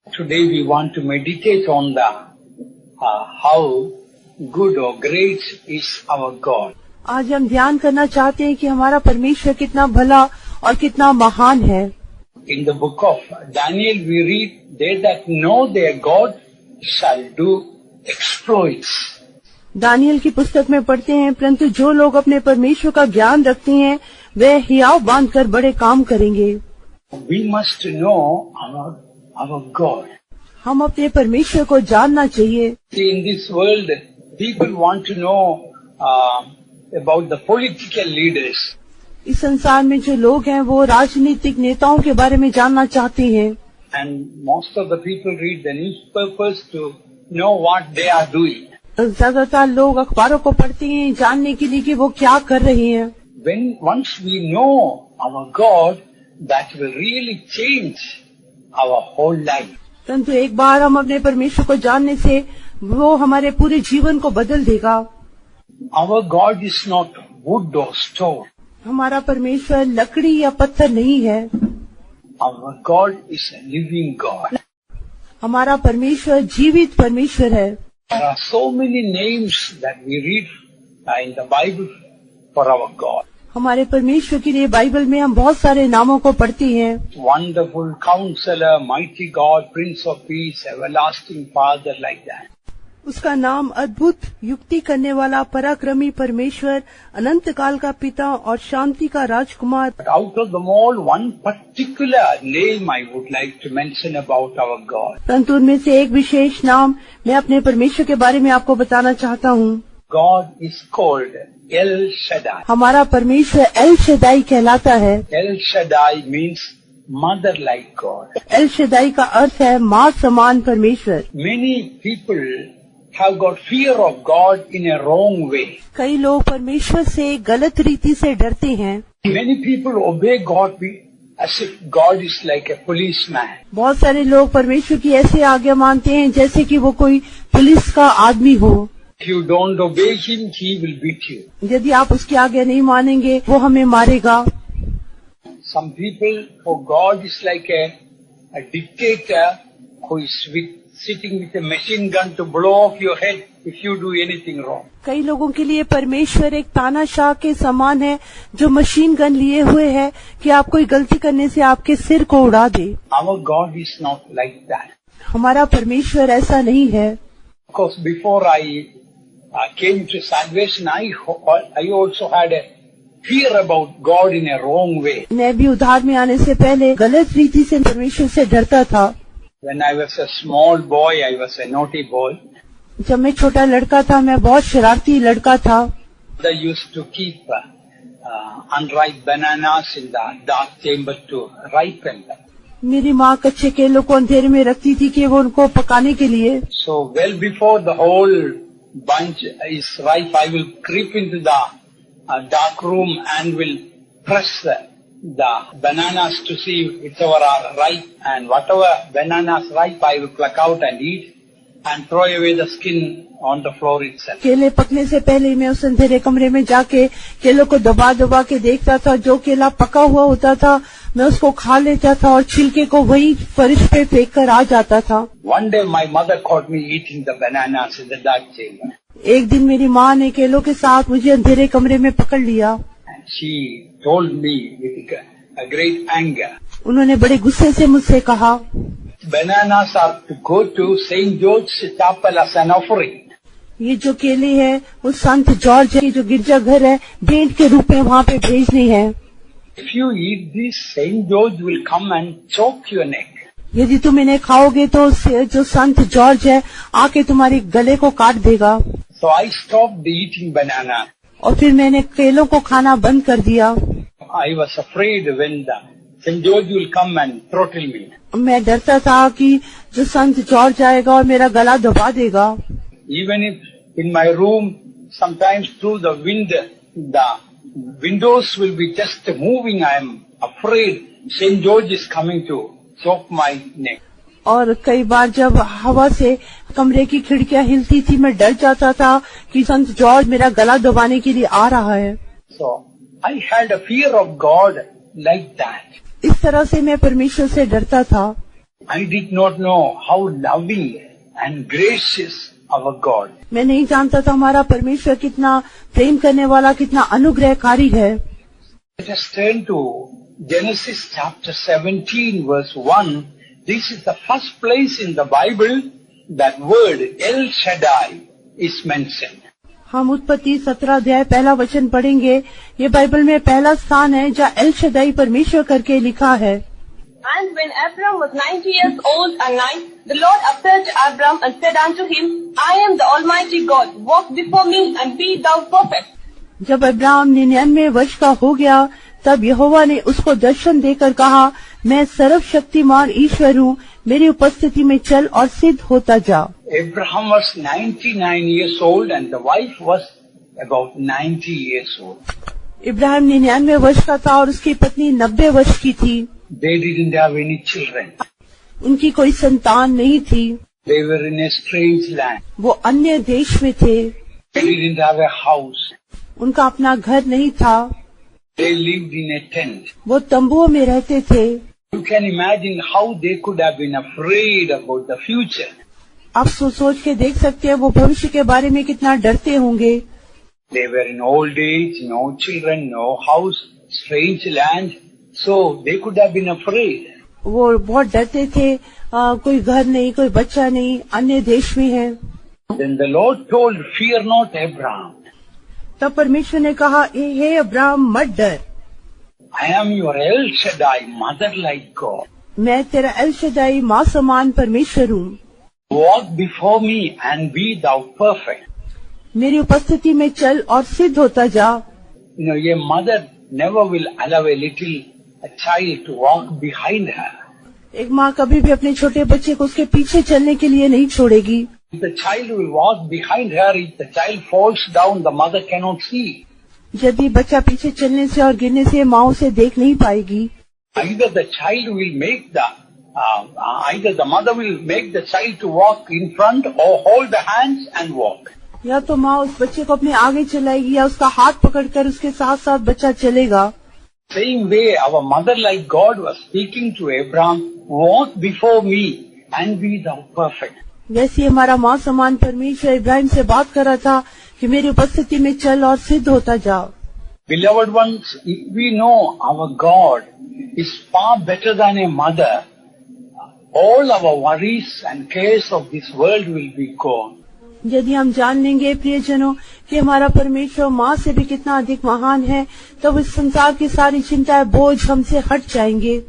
Today we want to meditate on the how good or great is our God. आज हम ध्यान करना चाहते हैं कि हमारा परमेश्वर कितना भला और कितना महान है। In the book of Daniel we read, they that know their God shall do exploits. Daniel की पुस्तक में पढ़ते हैं, परंतु जो लोग अपने परमेश्वर का ज्ञान रखते हैं वे हियाव बांधकर बड़े काम करेंगे। We must know our God. हम अपने परमेश्वर को जानना चाहिए। See, in this world, people want to know about the political leaders. इस संसार में जो लोग हैं वो राजनीतिक नेताओं के बारे में जानना चाहते हैं। And most of the people read the newspapers to know what they are doing. ज्यादातर लोग अखबारों को पढ़ते हैं जानने के लिए कि वो क्या कर रहे हैं। Once we know our God, that will really change our whole life. परंतु एक बार हम अपने परमेश्वर को जानने से वो हमारे पूरे जीवन को बदल देगा। Our God is not wood or stone. हमारा परमेश्वर लकड़ी या पत्थर नहीं है। Our God is a living God. हमारा परमेश्वर जीवित परमेश्वर है। There are so many names that we read in the Bible for our God. हमारे परमेश्वर के लिए बाइबल में हम बहुत सारे नामों को पढ़ते हैं। Wonderful Counselor, Mighty God, Prince of Peace, Everlasting Father, like that. उसका नाम अद्भुत, युक्ति करने वाला, पराक्रमी परमेश्वर, अनंत काल का पिता और शांति का राजकुमार। But out of them all, one particular name I would like to mention about our God. परंतु उनमें से एक विशेष नाम मैं अपने परमेश्वर के बारे में आपको बताना चाहता हूँ। God is called El Shaddai. हमारा परमेश्वर एल शदाई कहलाता है। El Shaddai means mother like God. L Shaddai का अर्थ है माँ समान परमेश्वर। Many people have got fear of God in a wrong way. कई लोग परमेश्वर से गलत रीति से डरते हैं। Many people obey God as if God is like a policeman. बहुत सारे लोग परमेश्वर की ऐसे आज्ञा मानते हैं जैसे कि वो कोई पुलिस का आदमी हो। If you don't obey him, he will beat you. यदि आप उसकी आज्ञा नहीं मानेंगे वो हमें मारेगा। Some people, for God is like a dictator who is sitting with a machine gun to blow off your head if you do anything wrong. कई लोगों के लिए परमेश्वर एक तानाशाह के समान है जो मशीन गन लिए हुए है कि आप कोई गलती करने से आपके सिर को उड़ा दे। Our God is not like that. हमारा परमेश्वर ऐसा नहीं है। Of course, before I came to salvation, I also had a fear about God in a wrong way. मैं भी उद्धार में आने से पहले गलत रीति से परमेश्वर से डरता था। When I was a small boy, I was a naughty boy. जब मैं छोटा लड़का था मैं बहुत शरारती लड़का था। They used to keep unripe bananas in the dark chamber to ripen them. मेरी माँ कच्चे केलों को अंधेरे में रखती थी कि वो उनको पकाने के लिए। So well before the whole bunch is ripe, I will creep into the dark room and will press the bananas to see whichever are ripe, and whatever bananas ripe I will pluck out and eat and throw away the skin on the floor itself. केले पकने से पहले मैं उस अंधेरे कमरे में जाके केलों को दबा दबा के देखता था। जो केला पका हुआ होता था मैं उसको खा लेता था और छिलके को वही फर्श पे फेंक कर आ जाता था। One day my mother caught me eating the bananas in the dark chamber. एक दिन मेरी माँ ने केलों के साथ मुझे अंधेरे कमरे में पकड़ लिया। And she told me with a great anger, उन्होंने बड़े गुस्से से मुझसे कहा, bananas are to go to St. George's Chapel as an offering. ये जो केले हैं वो संत जॉर्ज के जो गिरजा घर है भेंट के रूप में वहाँ पे भेजनी है। If you eat this, St. George will come and choke your neck. यदि तुम इन्हें खाओगे तो जो संत जॉर्ज है आके तुम्हारे गले को काट देगा। So I stopped eating banana. और फिर मैंने केलों को खाना बंद कर दिया। I was afraid when the St. George will come and throttle me. मैं डरता था कि जो संत जॉर्ज आएगा और मेरा गला दबा देगा। Even if in my room, sometimes through the wind, the windows will be just moving, I am afraid St. George is coming to choke my neck. और कई बार जब हवा से कमरे की खिड़कियां हिलती थी मैं डर जाता था कि संत जॉर्ज मेरा गला दबाने के लिए आ रहा है। So I had a fear of God like that. इस तरह से मैं परमेश्वर से डरता था। I did not know how loving and gracious our God. मैं नहीं जानता था हमारा परमेश्वर कितना प्रेम करने वाला, कितना अनुग्रहकारी है। Let us turn to Genesis chapter 17 verse 1. This is the first place in the Bible that word El Shaddai is mentioned. हम उत्पत्ति 17 अध्याय पहला वचन पढ़ेंगे। ये बाइबल में पहला स्थान है जहाँ एल शदाई परमेश्वर करके लिखा है। And when Abram was 90 years old and nine, the Lord appeared to Abram and said unto him, I am the Almighty God, walk before me and be thou perfect. जब Abraham 99 वर्ष का हो गया, तब यहोवा ने उसको दर्शन देकर कहा, मैं सर्वशक्तिमान ईश्वर हूँ, मेरी उपस्थिति में चल और सिद्ध होता जा। Abraham was 99 years old and the wife was about 90 years old. Ibrahim 99 वर्ष का था और उसकी पत्नी 90 वर्ष की थी। They didn't have any children. उनकी कोई संतान नहीं थी। They were in a strange land. वो अन्य देश में थे। They didn't have a house. उनका अपना घर नहीं था। They lived in a tent. वो तंबुओं में रहते थे। You can imagine how they could have been afraid about the future. आप सोच के देख सकते हैं वो भविष्य के बारे में कितना डरते होंगे। They were in old age, no children, no house, strange land, so they could have been afraid. वो बहुत डरते थे। कोई घर नहीं, कोई बच्चा नहीं, अन्य देश में है। Then the Lord told, fear not, Abraham. तब परमेश्वर ने कहा, हे अब्राहम मत डर, I am your El Shaddai, mother like God. मैं तेरा एल शदाई माँ समान परमेश्वर हूँ। Walk before me and be thou perfect. मेरी उपस्थिति में चल और सिद्ध होता जा। You know, a mother never will allow a child to walk behind her. एक माँ कभी भी अपने छोटे बच्चे को उसके पीछे चलने के लिए नहीं छोड़ेगी। If the child will walk behind her, if the child falls down, the mother cannot see. यदि बच्चा पीछे चलने से और गिरने से माँ उसे देख नहीं पाएगी। Either the child will make either the mother will make the child to walk in front or hold the hands and walk. या तो माँ उस बच्चे को अपने आगे चलाएगी या उसका हाथ पकड़कर उसके साथ साथ बच्चा चलेगा। Same way, our mother like God was speaking to Abraham, walk before me and be thou perfect. वैसे ही हमारा माँ समान परमेश्वर इब्राहिम से बात कर रहा था कि मेरी उपस्थिति में चल और सिद्ध होता जाओ। Beloved ones, if we know our God is far better than a mother, all our worries and cares of this world will be gone. यदि हम जान लेंगे प्रियजनों कि हमारा परमेश्वर माँ से भी कितना अधिक महान है, तब इस संसार की सारी चिंताएं, बोझ हमसे हट जाएंगे।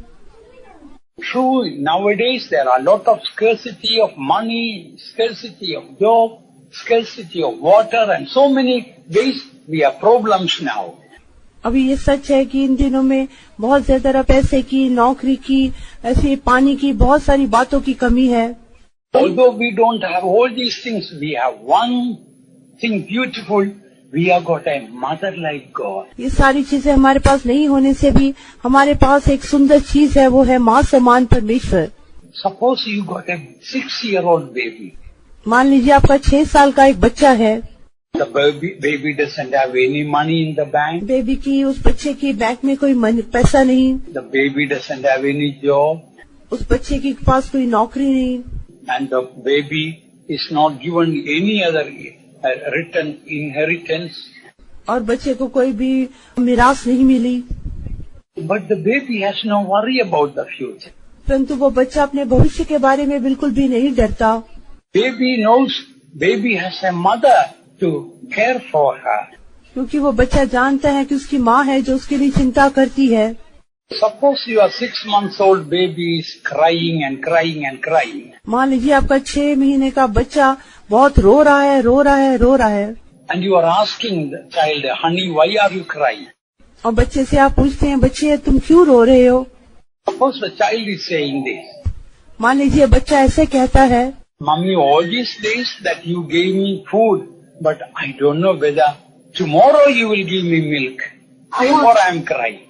True, nowadays there are a lot of scarcity of money, scarcity of job, scarcity of water, and so many ways we have problems now. अभी ये सच है कि इन दिनों में बहुत ज्यादा पैसे की, नौकरी की, ऐसे पानी की बहुत सारी बातों की कमी है। Although we don't have all these things, we have one thing beautiful. We have got a mother like God. ये सारी चीजें हमारे पास नहीं होने से भी हमारे पास एक सुंदर चीज है, वो है माँ समान परमेश्वर। Suppose you got a 6-year-old baby. मान लीजिए आपका 6 साल का एक बच्चा है। The baby doesn't have any money in the bank. Baby की, उस बच्चे की बैंक में कोई पैसा नहीं। The baby doesn't have any job. उस बच्चे के पास कोई नौकरी नहीं। And the baby is not given any other written inheritance. और बच्चे को कोई भी मिरास नहीं मिली। But the baby has no worry about the future. परंतु वो बच्चा अपने भविष्य के बारे में बिल्कुल भी नहीं डरता। Baby knows baby has a mother to care for her. क्योंकि वो बच्चा जानता है कि उसकी माँ है जो उसके लिए चिंता करती है। Suppose your 6 months old baby is crying and crying and crying. मान लीजिए आपका 6 महीने का बच्चा बहुत रो रहा है, रो रहा है, रो रहा है। And you are asking the child, honey, why are you crying? और बच्चे से आप पूछते हैं, बच्चे तुम क्यों रो रहे हो? Suppose the child is saying this. मान लीजिए बच्चा ऐसे कहता है, Mommy, all these days that you gave me food, but I don't know whether tomorrow you will give me milk. Therefore I am crying.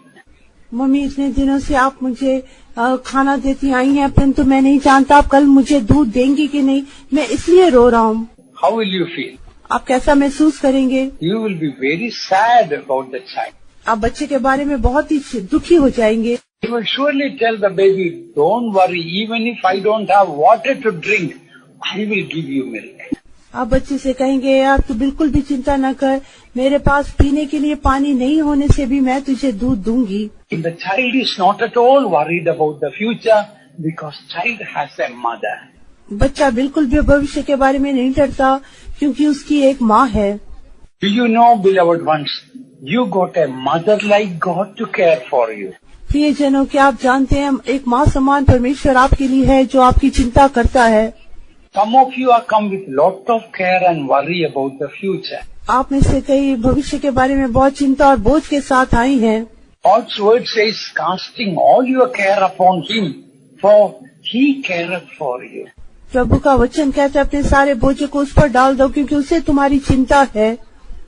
Mummy इतने दिनों से आप मुझे खाना देती आई हैं, परंतु मैं नहीं जानता आप कल मुझे दूध देंगी कि नहीं, मैं इसलिए रो रहा हूँ। How will you feel? आप कैसा महसूस करेंगे? You will be very sad about the child. आप बच्चे के बारे में बहुत ही दुखी हो जाएंगे। He will surely tell the baby, don't worry, even if I don't have water to drink, I will give you milk. आप बच्चे से कहेंगे यार तू बिल्कुल भी चिंता न कर, मेरे पास पीने के लिए पानी नहीं होने से भी मैं तुझे दूध दूंगी। The child is not at all worried about the future because child has a mother. बच्चा बिल्कुल भी भविष्य के बारे में नहीं डरता क्योंकि उसकी एक माँ है। Do you know, beloved ones, you got a mother like God to care for you. प्रियजनों, क्या आप जानते हैं एक माँ समान परमेश्वर आपके लिए है जो आपकी चिंता करता है। Some of you are come with lot of care and worry about the future. आप में से कई भविष्य के बारे में बहुत चिंता और बोझ के साथ आई हैं। God's word says, casting all your care upon Him, for He careth for you. प्रभु का वचन कहता है अपने सारे बोझ को उस पर डाल दो क्योंकि उसे तुम्हारी चिंता है।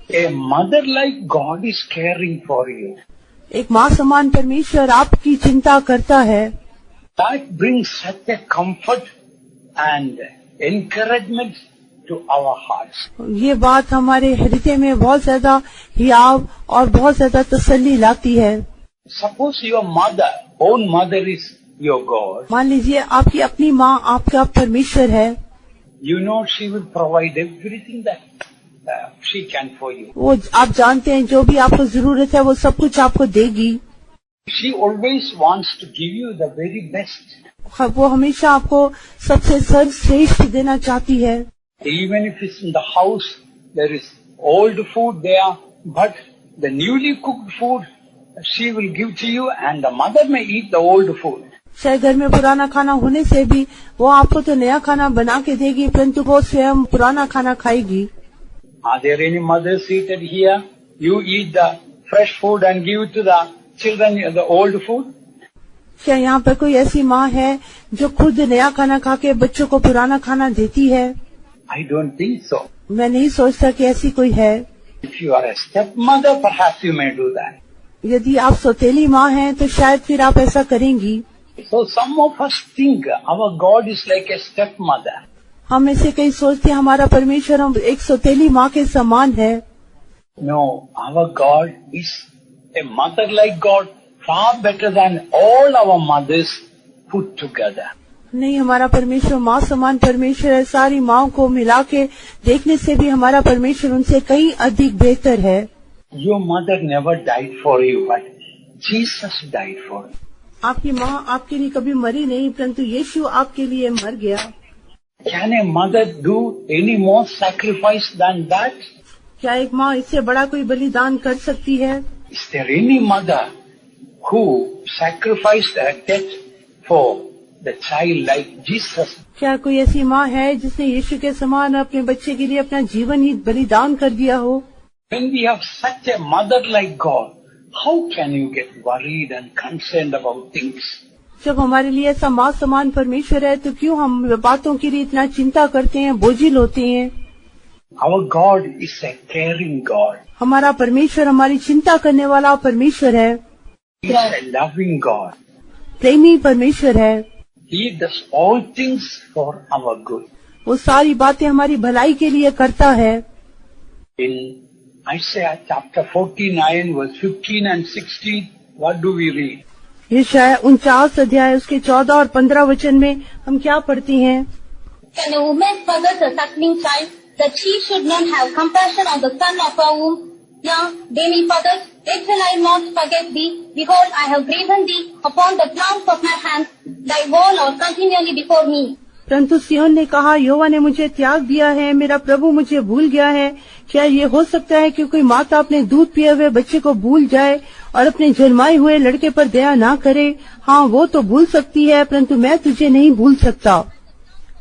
A mother like God is caring for you. एक माँ समान परमेश्वर आपकी चिंता करता है। That brings such a comfort and encouragement to our hearts. ये बात हमारे हृदय में बहुत ज्यादा हियाव और बहुत ज्यादा तसल्ली लाती है। Suppose your own mother is your God. मान लीजिए आपकी अपनी माँ आपका परमेश्वर है। You know she will provide everything that she can for you. वो आप जानते हैं जो भी आपको जरूरत है वो सब कुछ आपको देगी। She always wants to give you the very best. वो हमेशा आपको सबसे सर्वश्रेष्ठ देना चाहती है। Even if it's in the house, there is old food there, but the newly cooked food she will give to you, and the mother may eat the old food. चाहे घर में पुराना खाना होने से भी वो आपको तो नया खाना बना के देगी, परंतु वो स्वयं पुराना खाना खाएगी। Are there any mothers seated here? You eat the fresh food and give to the children the old food? क्या यहाँ पर कोई ऐसी माँ है जो खुद नया खाना खा के बच्चों को पुराना खाना देती है? I don't think so. मैं नहीं सोचता कि ऐसी कोई है। If you are a stepmother, perhaps you may do that. यदि आप सौतेली माँ हैं तो शायद फिर आप ऐसा करेंगी। So some of us think our God is like a stepmother. हम में से कई सोचते हैं हमारा परमेश्वर हम एक सौतेली माँ के समान है। No, our God is a mother like God, far better than all our mothers put together. नहीं, हमारा परमेश्वर माँ समान परमेश्वर है। सारी माँओं को मिला के देखने से भी हमारा परमेश्वर उनसे कहीं अधिक बेहतर है। Your mother never died for you, but Jesus died for you. आपकी माँ आपके लिए कभी मरी नहीं, परंतु यीशु आपके लिए मर गया। Can a mother do any more sacrifice than that? क्या एक माँ इससे बड़ा कोई बलिदान कर सकती है? Is there any mother who sacrificed her death for the child like Jesus? क्या कोई ऐसी माँ है जिसने यीशु के समान अपने बच्चे के लिए अपना जीवन ही बलिदान कर दिया हो? When we have such a mother like God, how can you get worried and concerned about things? जब हमारे लिए ऐसा माँ समान परमेश्वर है तो क्यों हम बातों के लिए इतना चिंता करते हैं, बोझिल होते हैं? Our God is a caring God. हमारा परमेश्वर हमारी चिंता करने वाला परमेश्वर है। He is a loving God. प्रेमी परमेश्वर है। He does all things for our good. वो सारी बातें हमारी भलाई के लिए करता है। In Isaiah chapter 49 verse 15 and 16, what do we read? यशायाह 49 अध्याय उसके 14 और 15 वचन में हम क्या पढ़ती हैं? Can a woman forget a suckling child, that she should not have compassion on the son of her womb? Now, they may forget, yet will I not forget thee. Behold, I have graven thee upon the palms of my hands. Thy wall are continually before me. परंतु सिय्योन ने कहा, यहोवा ने मुझे त्याग दिया है, मेरा प्रभु मुझे भूल गया है। क्या ये हो सकता है कि कोई माता अपने दूध पिए हुए बच्चे को भूल जाए और अपने जन्माए हुए लड़के पर दया ना करे? हाँ, वो तो भूल सकती है, परंतु मैं तुझे नहीं भूल सकता।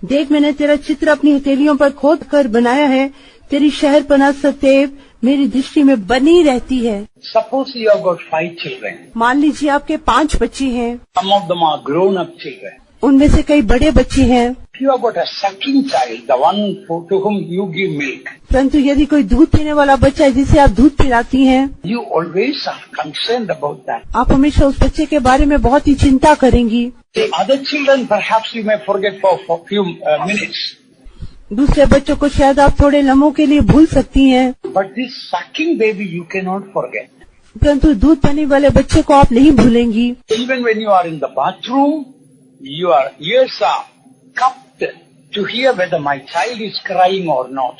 देख, मैंने तेरा चित्र अपनी हथेलियों पर खोद कर बनाया है। तेरी शहरपनाह सदैव मेरी दृष्टि में बनी रहती है। Suppose you have got 5 children. मान लीजिए आपके 5 बच्चे हैं, Some of them are grown-up children. उनमें से कई बड़े बच्चे हैं। If you have got a sucking child, the one to whom you give milk, परंतु यदि कोई दूध पीने वाला बच्चा है जिसे आप दूध पिलाती हैं, you always are concerned about that. आप हमेशा उस बच्चे के बारे में बहुत ही चिंता करेंगी। The other children perhaps you may forget for few minutes. दूसरे बच्चों को शायद आप थोड़े लम्हों के लिए भूल सकती हैं, But this sucking baby you cannot forget. परंतु दूध पीने वाले बच्चे को आप नहीं भूलेंगी। Even when you are in the bathroom, your ears are cupped to hear whether my child is crying or not.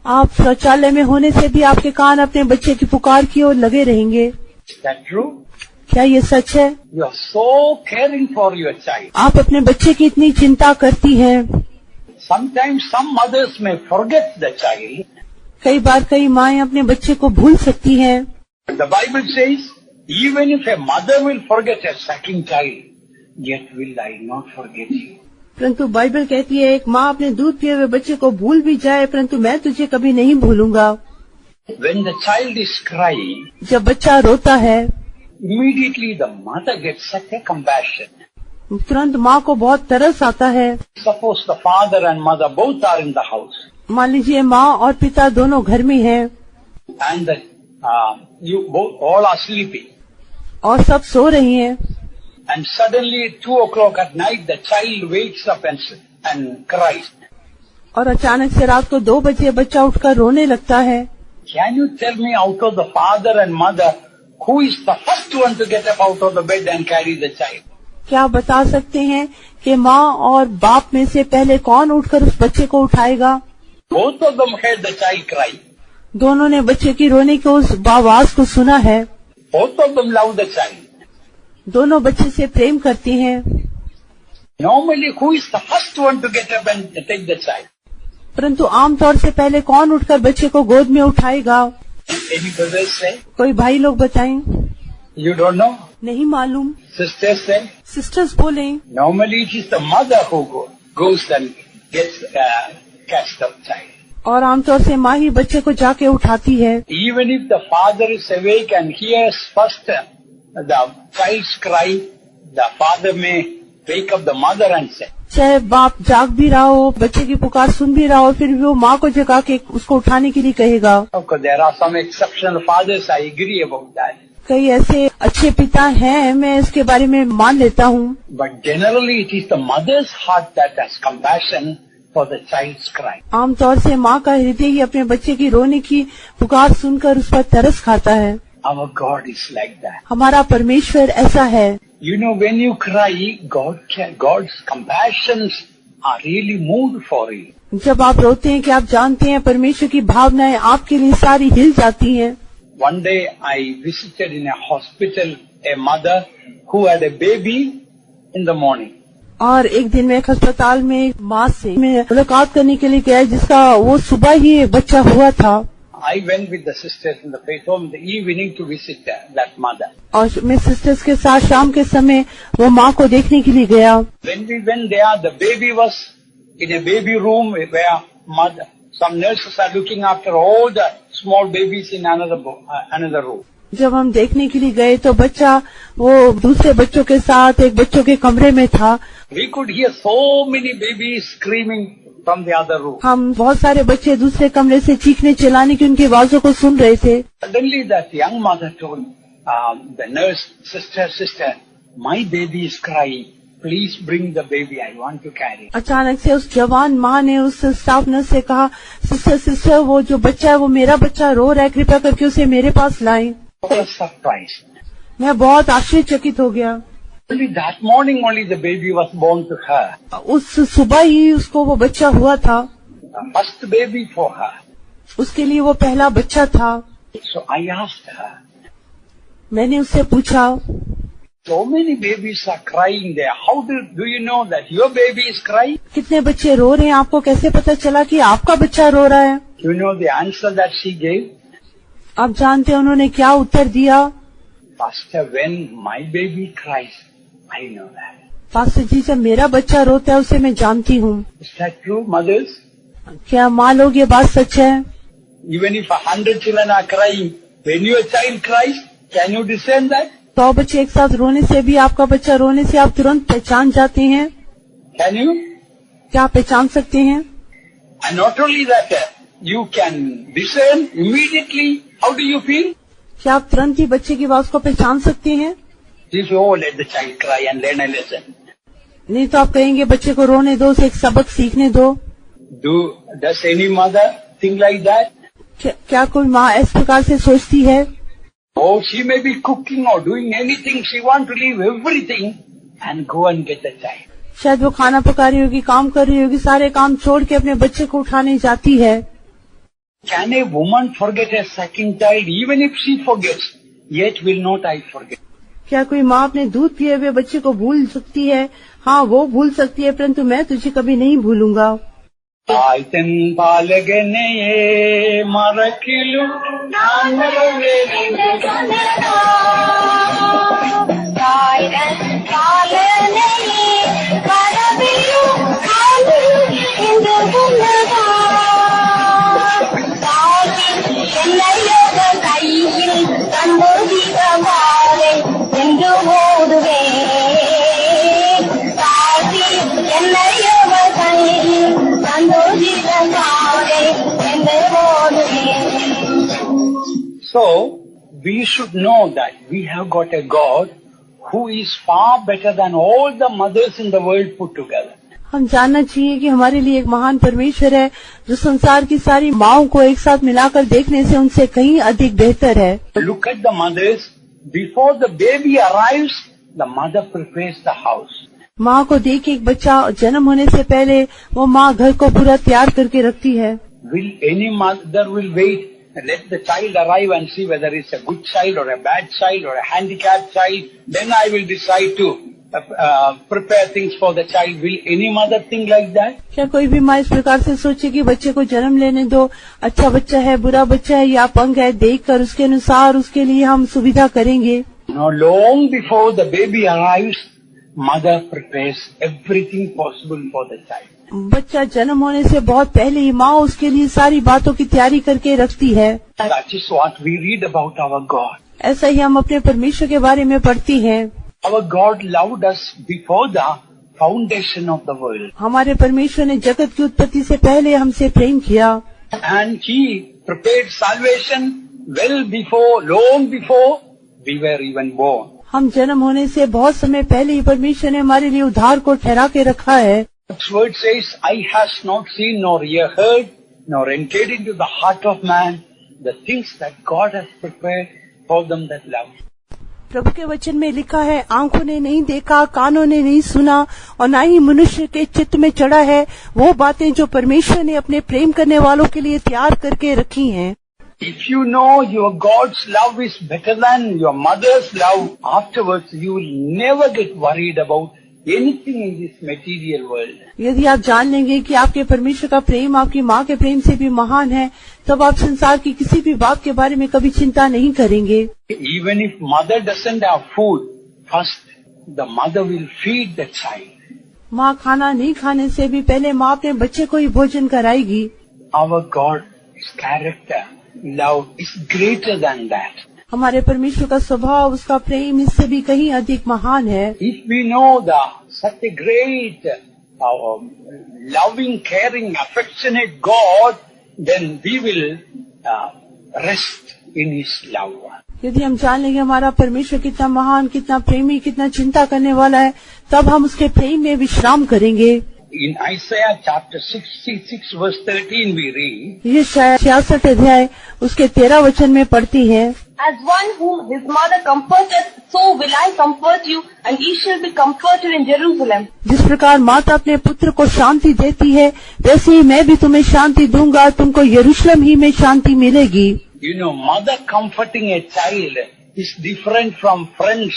आप शौचालय में होने से भी आपके कान अपने बच्चे की पुकार की ओर लगे रहेंगे। Is that true? क्या ये सच है? You are so caring for your child. आप अपने बच्चे की इतनी चिंता करती हैं। Sometimes some mothers may forget the child. कई बार कई माएं अपने बच्चे को भूल सकती हैं। The Bible says, even if a mother will forget a sucking child, yet will I not forget you. परंतु बाइबल कहती है एक माँ अपने दूध पिए हुए बच्चे को भूल भी जाए परंतु मैं तुझे कभी नहीं भूलूंगा। When the child is crying, जब बच्चा रोता है immediately the mother gets such a compassion. तुरंत माँ को बहुत तरस आता है। Suppose the father and mother both are in the house, मान लीजिए माँ और पिता दोनों घर में हैं and you both all are sleeping, और सब सो रही हैं and suddenly at 2 o'clock at night the child wakes up and cries. और अचानक से रात को 2 बजे बच्चा उठकर रोने लगता है। Can you tell me out of the father and mother who is the first one to get up out of the bed and carry the child? क्या आप बता सकते हैं कि माँ और बाप में से पहले कौन उठकर उस बच्चे को उठाएगा? Both of them heard the child cry. दोनों ने बच्चे की रोने की उस आवाज को सुना है। Both of them love the child. दोनों बच्चे से प्रेम करती हैं। Normally, who is the first one to get up and take the child? परंतु आमतौर से पहले कौन उठकर बच्चे को गोद में उठाएगा? Any brothers say? कोई भाई लोग बताएं। You don't know? नहीं मालूम। Sisters say? सिस्टर्स बोले Normally, it is the mother who goes and gets catch the child. और आमतौर से माँ ही बच्चे को जाके उठाती है। Even if the father is awake and hears first the child's cry, the father may wake up the mother and say, चाहे बाप जाग भी रहा हो, बच्चे की पुकार सुन भी रहा हो, फिर भी वो माँ को जगा के उसको उठाने के लिए कहेगा। of course, there are some exceptional fathers, I agree about that. कई ऐसे अच्छे पिता हैं, मैं इसके बारे में मान लेता हूँ। But generally, it is the mother's heart that has compassion for the child's cry. आमतौर से माँ का हृदय ही अपने बच्चे की रोने की पुकार सुनकर उस पर तरस खाता है। Our God is like that. हमारा परमेश्वर ऐसा है। You know, when you cry, God's compassions are really moved for you. जब आप रोते हैं कि आप जानते हैं परमेश्वर की भावनाएं आपके लिए सारी हिल जाती हैं। One day I visited in a hospital a mother who had a baby in the morning. और एक दिन मैं एक अस्पताल में एक माँ से मैं मुलाकात करने के लिए गया जिसका वो सुबह ही एक बच्चा हुआ था। I went with the sisters in the faith home in the evening to visit that mother. और मैं सिस्टर्स के साथ शाम के समय वो माँ को देखने के लिए गया। When we went there, the baby was in a baby room where some nurses are looking after all the small babies in another room. जब हम देखने के लिए गए तो बच्चा वो दूसरे बच्चों के साथ एक बच्चों के कमरे में था। We could hear so many babies screaming from the other room. हम बहुत सारे बच्चे दूसरे कमरे से चीखने चिल्लाने की उनकी आवाजों को सुन रहे थे। Suddenly that young mother told the nurse, sister, my baby is crying. Please bring the baby. I want to carry. अचानक से उस जवान माँ ने उस स्टाफ नर्स से कहा, सिस्टर वो जो बच्चा है वो मेरा बच्चा रो रहा है, कृपया करके उसे मेरे पास लाएं। I was surprised. मैं बहुत आश्चर्यचकित हो गया। Only that morning only the baby was born to her. उस सुबह ही उसको वो बच्चा हुआ था। The first baby for her. उसके लिए वो पहला बच्चा था। So I asked her. मैंने उससे पूछा, So many babies are crying there. How do you know that your baby is crying? कितने बच्चे रो रहे हैं, आपको कैसे पता चला कि आपका बच्चा रो रहा है? You know the answer that she gave? आप जानते हैं उन्होंने क्या उत्तर दिया? Pastor, when my baby cries, I know that. Pastor ji जब मेरा बच्चा रोता है उसे मैं जानती हूँ। Is that true, mothers? क्या माँ लोग ये बात सच है? Even if 100 children are crying, when your child cries, can you discern that? 100 बच्चे एक साथ रोने से भी आपका बच्चा रोने से आप तुरंत पहचान जाते हैं? Can you? क्या आप पहचान सकते हैं? And not only that, you can discern immediately. How do you feel? क्या आप तुरंत ही बच्चे की आवाज को पहचान सकते हैं? This, oh, let the child cry and learn a lesson. नहीं तो आप कहेंगे बच्चे को रोने दो, उसे एक सबक सीखने दो। Does any mother think like that? क्या कोई माँ इस प्रकार से सोचती है? Oh, she may be cooking or doing anything. She wants to leave everything and go and get the child. शायद वो खाना पका रही होगी, काम कर रही होगी, सारे काम छोड़ के अपने बच्चे को उठाने जाती है। Can a woman forget a second child? Even if she forgets, yet will not I forget. क्या कोई माँ अपने दूध पिए हुए बच्चे को भूल सकती है? हाँ, वो भूल सकती है, परंतु मैं तुझे कभी नहीं भूलूंगा। आयतन पालगने मरकिलु So, we should know that we have got a God who is far better than all the mothers in the world put together. हम जानना चाहिए कि हमारे लिए एक महान परमेश्वर है जो संसार की सारी माँओं को एक साथ मिलाकर देखने से उनसे कहीं अधिक बेहतर है। Look at the mothers. Before the baby arrives, the mother prepares the house. माँ को देखिए, एक बच्चा जन्म होने से पहले वो माँ घर को पूरा तैयार करके रखती है। Will any mother will wait and let the child arrive and see whether it's a good child or a bad child or a handicapped child? Then I will decide to prepare things for the child. Will any mother think like that? क्या कोई भी माँ इस प्रकार से सोचे कि बच्चे को जन्म लेने दो, अच्छा बच्चा है, बुरा बच्चा है या अपंग है, देखकर उसके अनुसार उसके लिए हम सुविधा करेंगे? No, long before the baby arrives, mother prepares everything possible for the child. बच्चा जन्म होने से बहुत पहले ही माँ उसके लिए सारी बातों की तैयारी करके रखती है। That is what we read about our God. ऐसा ही हम अपने परमेश्वर के बारे में पढ़ती हैं। Our God loved us before the foundation of the world. हमारे परमेश्वर ने जगत की उत्पत्ति से पहले हमसे प्रेम किया। And He prepared salvation well before, long before we were even born. हम जन्म होने से बहुत समय पहले ही परमेश्वर ने हमारे लिए उद्धार को ठहरा के रखा है। God's word says, "Eye has not seen, nor ear heard, nor entered into the heart of man the things that God has prepared for them that love Him." प्रभु के वचन में लिखा है, आंखों ने नहीं देखा, कानों ने नहीं सुना और ना ही मनुष्य के चित्त में चढ़ा है वो बातें जो परमेश्वर ने अपने प्रेम करने वालों के लिए तैयार करके रखी हैं। If you know your God's love is better than your mother's love, afterwards you will never get worried about anything in this material world. यदि आप जान लेंगे कि आपके परमेश्वर का प्रेम आपकी माँ के प्रेम से भी महान है, तब आप संसार की किसी भी बात के बारे में कभी चिंता नहीं करेंगे। Even if mother doesn't have food, first the mother will feed the child. माँ खाना नहीं खाने से भी पहले माँ अपने बच्चे को ही भोजन कराएगी। Our God's character, love is greater than that. हमारे परमेश्वर का स्वभाव, उसका प्रेम इससे भी कहीं अधिक महान है। If we know such a great, loving, caring, affectionate God, then we will rest in His love. यदि हम जान लेंगे हमारा परमेश्वर कितना महान, कितना प्रेमी, कितना चिंता करने वाला है, तब हम उसके प्रेम में विश्राम करेंगे। In Isaiah chapter 66 verse 13 we read, ये 66 अध्याय उसके 13 वचन में पढ़ती है, As one whom his mother comforted, so will I comfort you, and ye shall be comforted in Jerusalem. जिस प्रकार माता अपने पुत्र को शांति देती है, वैसे ही मैं भी तुम्हें शांति दूंगा, तुमको यरूशलेम ही में शांति मिलेगी। You know, mother comforting a child is different from friends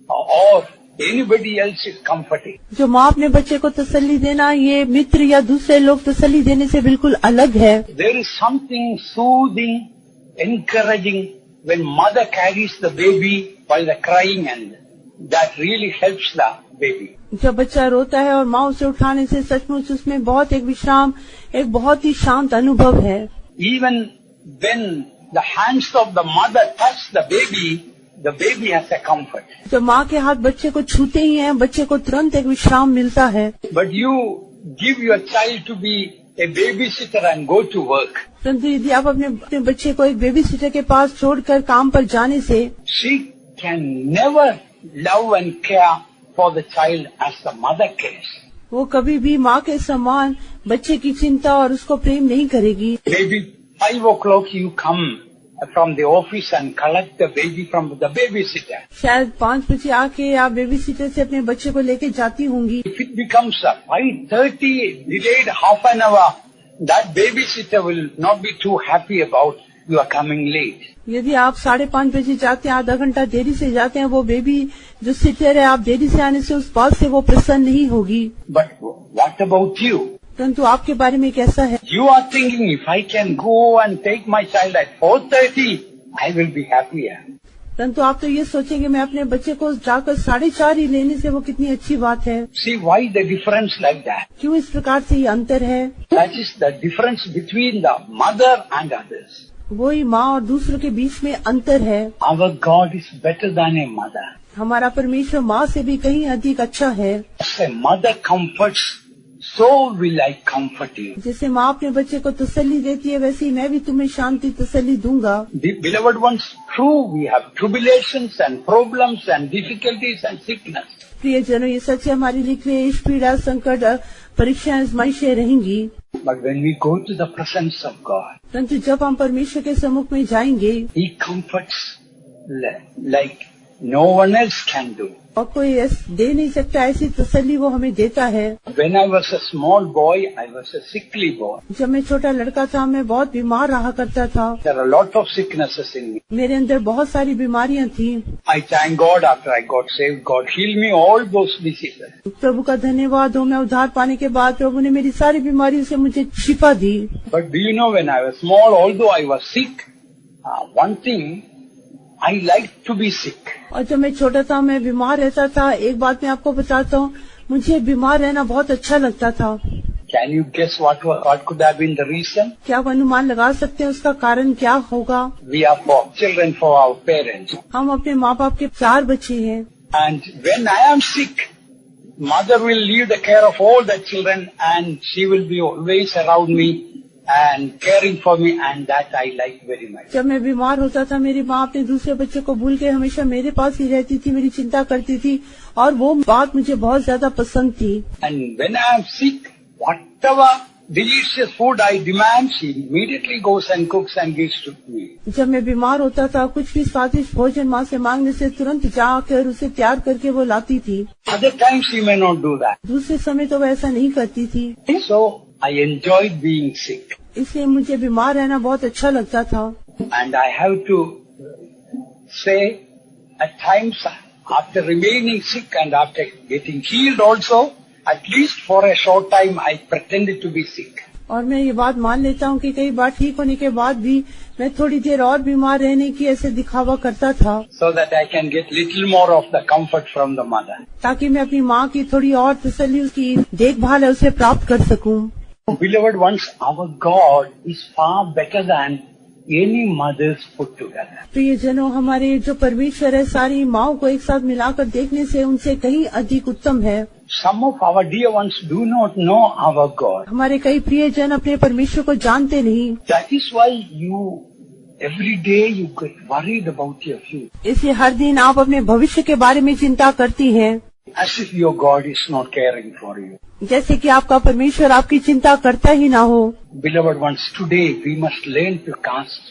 or anybody else is comforting. जो माँ अपने बच्चे को तसल्ली देना, ये मित्र या दूसरे लोग तसल्ली देने से बिल्कुल अलग है। There is something soothing, encouraging when mother carries the baby while they're crying, and that really helps the baby. जब बच्चा रोता है और माँ उसे उठाने से सचमुच उसमें बहुत एक विश्राम, एक बहुत ही शांत अनुभव है। Even when the hands of the mother touch the baby has a comfort. जब माँ के हाथ बच्चे को छूते ही हैं, बच्चे को तुरंत एक विश्राम मिलता है। But you give your child to be a babysitter and go to work. परंतु यदि आप अपने बच्चे को एक बेबी सिटर के पास छोड़कर काम पर जाने से, She can never love and care for the child as the mother cares. वो कभी भी माँ के समान बच्चे की चिंता और उसको प्रेम नहीं करेगी। Maybe 5 o'clock you come from the office and collect the baby from the babysitter. शायद 5 बजे आके आप बेबी सीटर से अपने बच्चे को लेके जाती होंगी। If it becomes 5:30, delayed half an hour, that babysitter will not be too happy about you are coming late. यदि आप 5:30 बजे जाते हैं, आधा घंटा देरी से जाते हैं, वो बेबी जो सिटर है आप देरी से आने से उस बात से वो प्रसन्न नहीं होगी। But what about you? परंतु आपके बारे में कैसा है? You are thinking, if I can go and take my child at 4:30, I will be happier. परंतु आप तो ये सोचेंगे मैं अपने बच्चे को जाकर 4:30 ही लेने से वो कितनी अच्छी बात है। See why the difference like that? क्यों इस प्रकार से ये अंतर है? That is the difference between the mother and others. वही माँ और दूसरों के बीच में अंतर है। Our God is better than a mother. हमारा परमेश्वर माँ से भी कहीं अधिक अच्छा है। As a mother comforts, so will I comfort you. जैसे माँ अपने बच्चे को तसल्ली देती है वैसे ही मैं भी तुम्हें शांति तसल्ली दूंगा। The beloved ones, true, we have tribulations and problems and difficulties and sickness. प्रिय जनों, ये सच है, हमारी लिए क्लेश, पीड़ा, संकट, परीक्षाएं, आजमाइशें रहेंगी। But when we go to the presence of God, परंतु जब हम परमेश्वर के सम्मुख में जाएंगे, He comforts like no one else can do. और कोई दे नहीं सकता ऐसी तसल्ली वो हमें देता है। When I was a small boy, I was a sickly boy. जब मैं छोटा लड़का था मैं बहुत बीमार रहा करता था। There are a lot of sicknesses in me. मेरे अंदर बहुत सारी बीमारियां थी। I thank God after I got saved. God healed me all those diseases. प्रभु का धन्यवाद हो, मैं उद्धार पाने के बाद प्रभु ने मेरी सारी बीमारियों से मुझे शिफा दी। But do you know, when I was small, although I was sick, one thing, I liked to be sick. और जब मैं छोटा था मैं बीमार रहता था। एक बात मैं आपको बताता हूँ, मुझे बीमार रहना बहुत अच्छा लगता था। Can you guess what could have been the reason? क्या आप अनुमान लगा सकते हैं उसका कारण क्या होगा? We are for children, for our parents. हम अपने माँ बाप के 4 बच्चे हैं। And when I am sick, mother will leave the care of all the children and she will be always around me and caring for me, and that I like very much. जब मैं बीमार होता था मेरी माँ अपने दूसरे बच्चे को भूल के हमेशा मेरे पास ही रहती थी, मेरी चिंता करती थी और वो बात मुझे बहुत ज्यादा पसंद थी। And when I am sick, whatever delicious food I demand, she immediately goes and cooks and gives to me. जब मैं बीमार होता था कुछ भी स्वादिष्ट भोजन माँ से मांगने से तुरंत जाकर उसे तैयार करके वो लाती थी। Other times she may not do that. दूसरे समय तो वो ऐसा नहीं करती थी। So I enjoyed being sick. इसलिए मुझे बीमार रहना बहुत अच्छा लगता था। And I have to say, at times after remaining sick and after getting healed also, at least for a short time I pretended to be sick. और मैं ये बात मान लेता हूँ कि कई बार ठीक होने के बाद भी मैं थोड़ी देर और बीमार रहने की ऐसे दिखावा करता था, so that I can get little more of the comfort from the mother. ताकि मैं अपनी माँ की थोड़ी और तसल्ली, उसकी देखभाल है उसे प्राप्त कर सकूं। Beloved ones, our God is far better than any mothers put together. प्रिय जनों, हमारे जो परमेश्वर है सारी माँओं को एक साथ मिलाकर देखने से उनसे कहीं अधिक उत्तम है। Some of our dear ones do not know our God. हमारे कई प्रिय जन अपने परमेश्वर को जानते नहीं। That is why every day you get worried about your future. इसलिए हर दिन आप अपने भविष्य के बारे में चिंता करती हैं, As if your God is not caring for you. जैसे कि आपका परमेश्वर आपकी चिंता करता ही ना हो। Beloved ones, today we must learn to cast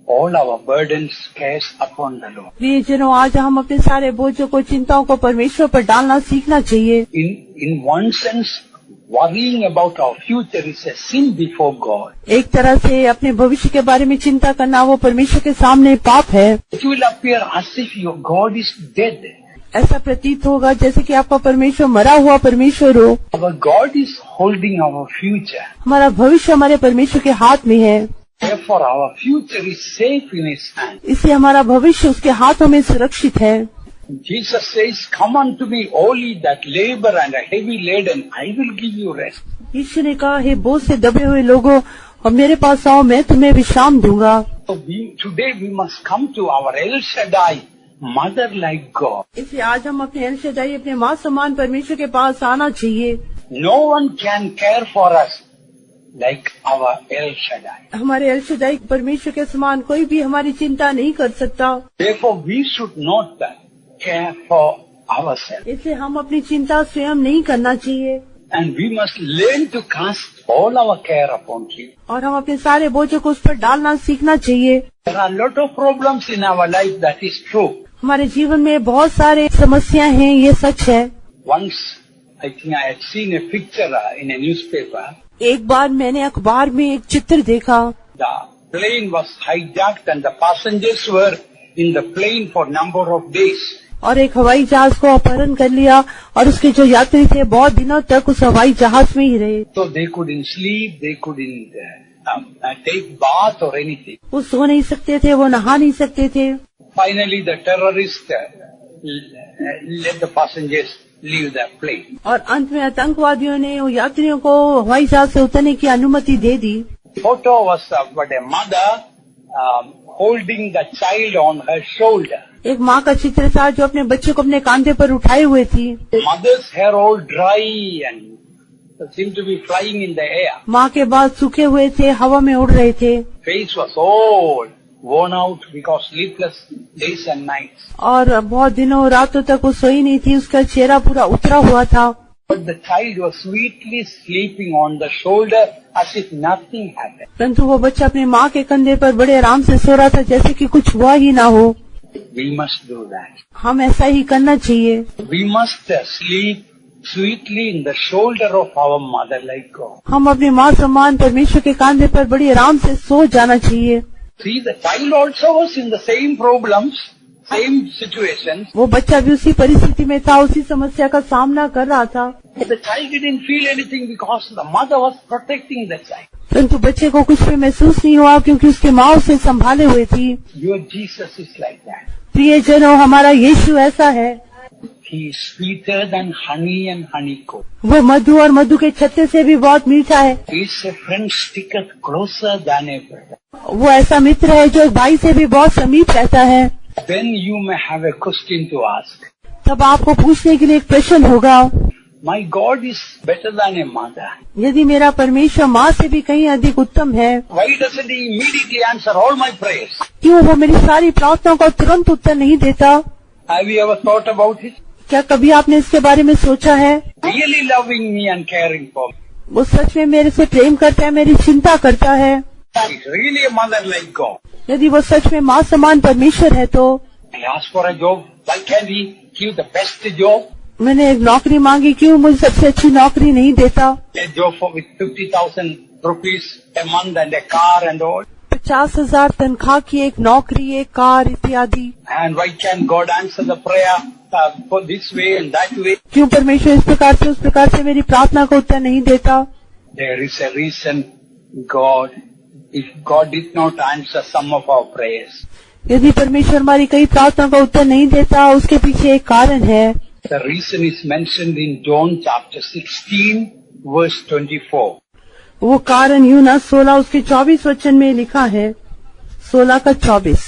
all our burdens, cares upon the Lord. प्रिय जनों, आज हम अपने सारे बोझों को, चिंताओं को परमेश्वर पर डालना सीखना चाहिए। In one sense, worrying about our future is a sin before God. एक तरह से अपने भविष्य के बारे में चिंता करना वो परमेश्वर के सामने पाप है। It will appear as if your God is dead. ऐसा प्रतीत होगा जैसे कि आपका परमेश्वर मरा हुआ परमेश्वर हो। Our God is holding our future. हमारा भविष्य हमारे परमेश्वर के हाथ में है, Therefore, our future is safe in His hand. इसलिए हमारा भविष्य उसके हाथों में सुरक्षित है। Jesus says, "Come unto me, all ye that labor and are heavy laden, I will give you rest." यीशु ने कहा, हे बोझ से दबे हुए लोगों, और मेरे पास आओ, मैं तुम्हें विश्राम दूंगा। So today we must come to our El Shaddai, Mother like God. इसलिए आज हम अपने एल शदाई, अपने माँ समान परमेश्वर के पास आना चाहिए। No one can care for us like our El Shaddai. हमारे एल शदाई परमेश्वर के समान कोई भी हमारी चिंता नहीं कर सकता। Therefore, we should not care for ourselves. इसलिए हम अपनी चिंता स्वयं नहीं करना चाहिए। And we must learn to cast all our care upon Him. और हम अपने सारे बोझों को उस पर डालना सीखना चाहिए। There are a lot of problems in our life, that is true. हमारे जीवन में बहुत सारे समस्याएं हैं, ये सच है। Once, I think I had seen a picture in a newspaper. एक बार मैंने अखबार में एक चित्र देखा। The plane was hijacked and the passengers were in the plane for number of days. और एक हवाई जहाज को अपहरण कर लिया और उसके जो यात्री थे बहुत दिनों तक उस हवाई जहाज में ही रहे। So they couldn't sleep, they couldn't take bath or anything. वो सो नहीं सकते थे, वो नहा नहीं सकते थे। Finally, the terrorists let the passengers leave the plane. और अंत में आतंकवादियों ने वो यात्रियों को हवाई जहाज से उतरने की अनुमति दे दी। Photo was of a mother holding the child on her shoulder. एक माँ का चित्र था जो अपने बच्चे को अपने कांधे पर उठाए हुए थी। Mother's hair all dry and seemed to be flying in the air. माँ के बाल सूखे हुए थे, हवा में उड़ रहे थे। Face was all worn out because sleepless days and nights. और बहुत दिनों रातों तक वो सोई नहीं थी, उसका चेहरा पूरा उतरा हुआ था। But the child was sweetly sleeping on the shoulder as if nothing happened. परंतु वो बच्चा अपने माँ के कंधे पर बड़े आराम से सो रहा था, जैसे कि कुछ हुआ ही ना हो। We must do that. हम ऐसा ही करना चाहिए। We must sleep sweetly in the shoulder of our mother like God. हम अपनी माँ समान परमेश्वर के कांधे पर बड़ी आराम से सो जाना चाहिए। See, the child also was in the same problems, same situations. वो बच्चा भी उसी परिस्थिति में था, उसी समस्या का सामना कर रहा था। The child didn't feel anything because the mother was protecting the child. परंतु बच्चे को कुछ भी महसूस नहीं हुआ क्योंकि उसकी माँ उसे संभाले हुए थी। Your Jesus is like that. प्रियजनों, हमारा यीशु ऐसा है। He is sweeter than honey and honeycomb. वो मधु और मधु के छत्ते से भी बहुत मीठा है। He is a friend sticketh closer than a brother. वो ऐसा मित्र है जो एक भाई से भी बहुत समीप रहता है। Then you may have a question to ask. तब आपको पूछने के लिए एक प्रश्न होगा, My God is better than a mother. यदि मेरा परमेश्वर माँ से भी कहीं अधिक उत्तम है, Why doesn't He immediately answer all my prayers? क्यों वो मेरी सारी प्रार्थनाओं का तुरंत उत्तर नहीं देता? Have you ever thought about it? क्या कभी आपने इसके बारे में सोचा है? Really loving me and caring for me. वो सच में मेरे से प्रेम करता है, मेरी चिंता करता है। He is really a mother like God. यदि वो सच में माँ समान परमेश्वर है तो I asked for a job. Why can't He give the best job? मैंने एक नौकरी मांगी, क्यों मुझे सबसे अच्छी नौकरी नहीं देता? A job with 50,000 rupees a month and a car and all. 50,000 तनख्वाह की एक नौकरी, एक कार इत्यादि। And why can't God answer the prayer for this way and that way? क्यों परमेश्वर इस प्रकार से उस प्रकार से मेरी प्रार्थना को उत्तर नहीं देता? There is a reason if God did not answer some of our prayers. यदि परमेश्वर हमारी कई प्रार्थना का उत्तर नहीं देता, उसके पीछे एक कारण है। The reason is mentioned in John chapter 16 verse 24. वो कारण यूहन्ना 16 उसके 24 वचन में लिखा है। 16 का 24।